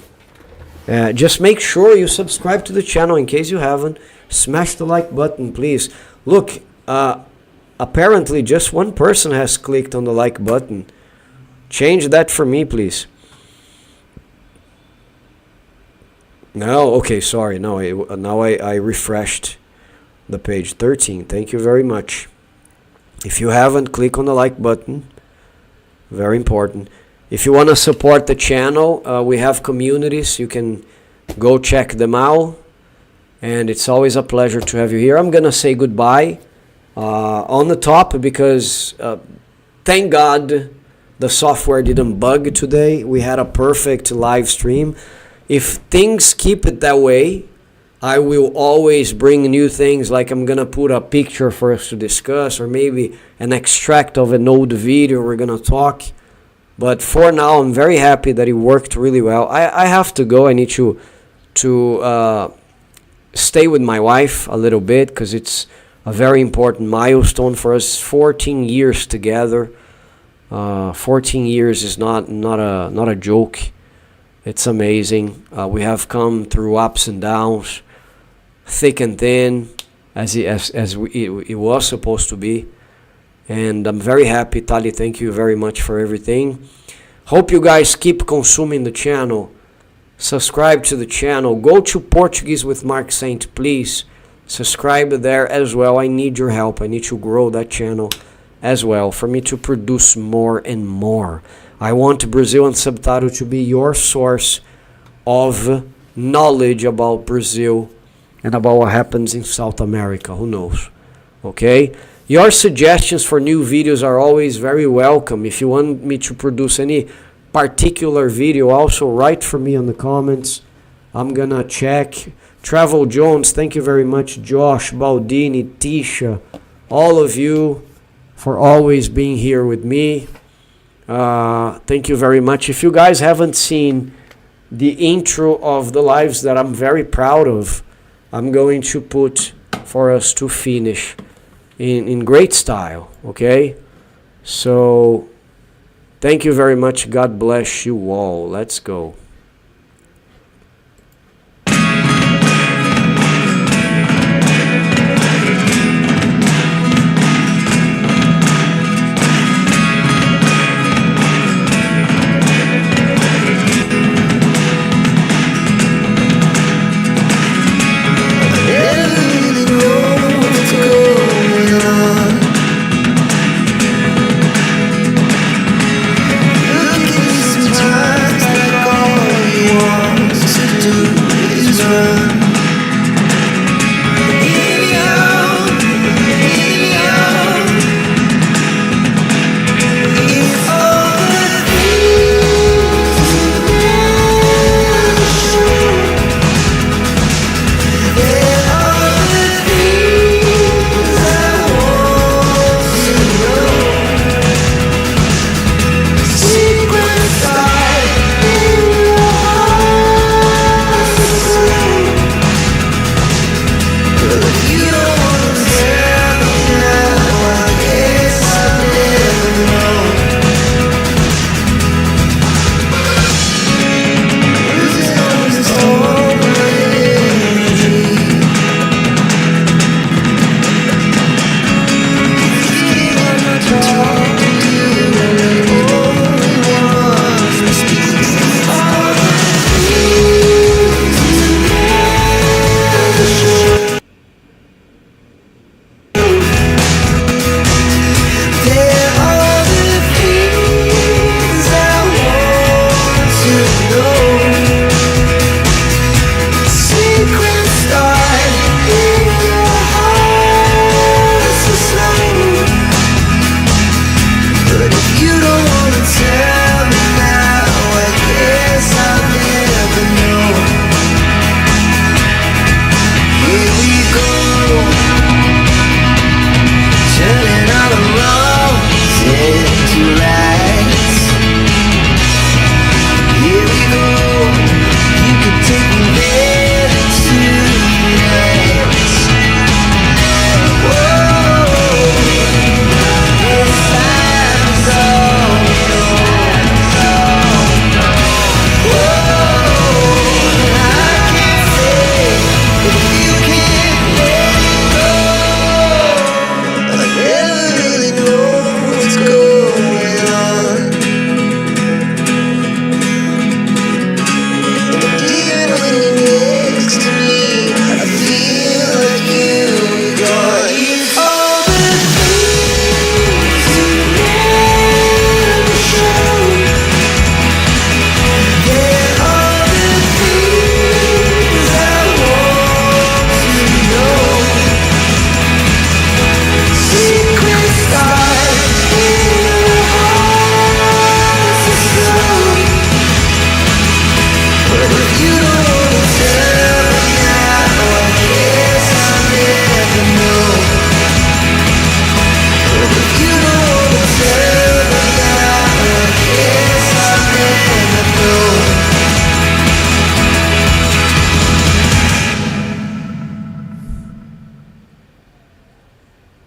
just make sure you subscribe to the channel in case you haven't. Smash the like button, please. Look, apparently just one person has clicked on the like button. Change that for me, please. No, okay, sorry. No, now I refreshed the page. 13. Thank you very much. If you haven't, click on the like button. Very important. If you want to support the channel, we have communities. You can go check them out. And it's always a pleasure to have you here. I'm going to say goodbye on the top because thank God the software didn't bug today. We had a perfect live stream. If things keep it that way, I will always bring new things, like I'm going to put a picture for us to discuss or maybe an extract of an old video we're going to talk. But for now, I'm very happy that it worked really well. I have to go. I need to stay with my wife a little bit because it's a very important milestone for us. 14 years together. 14 years is not a joke. It's amazing. We have come through ups and downs, thick and thin, as it was supposed to be. And I'm very happy. Tali, thank you very much for everything. Hope you guys keep consuming the channel. Subscribe to the channel. Go to Portuguese with Mark Saint, please. Subscribe there as well. I need your help. I need to grow that channel as well for me to produce more and more. I want Brazil Unsubtitled to be your source of knowledge about Brazil and about what happens in South America. Who knows? Okay? Your suggestions for new videos are always very welcome. If you want me to produce any particular video, also write for me in the comments. I'm gonna check. Travel Jones, thank you very much. Josh, Baldini, Tisha, all of you for always being here with me. Thank you very much. If you guys haven't seen the intro of the lives that I'm very proud of, I'm going to put for us to finish in great style, okay? So Thank you very much. God bless you all. Let's go.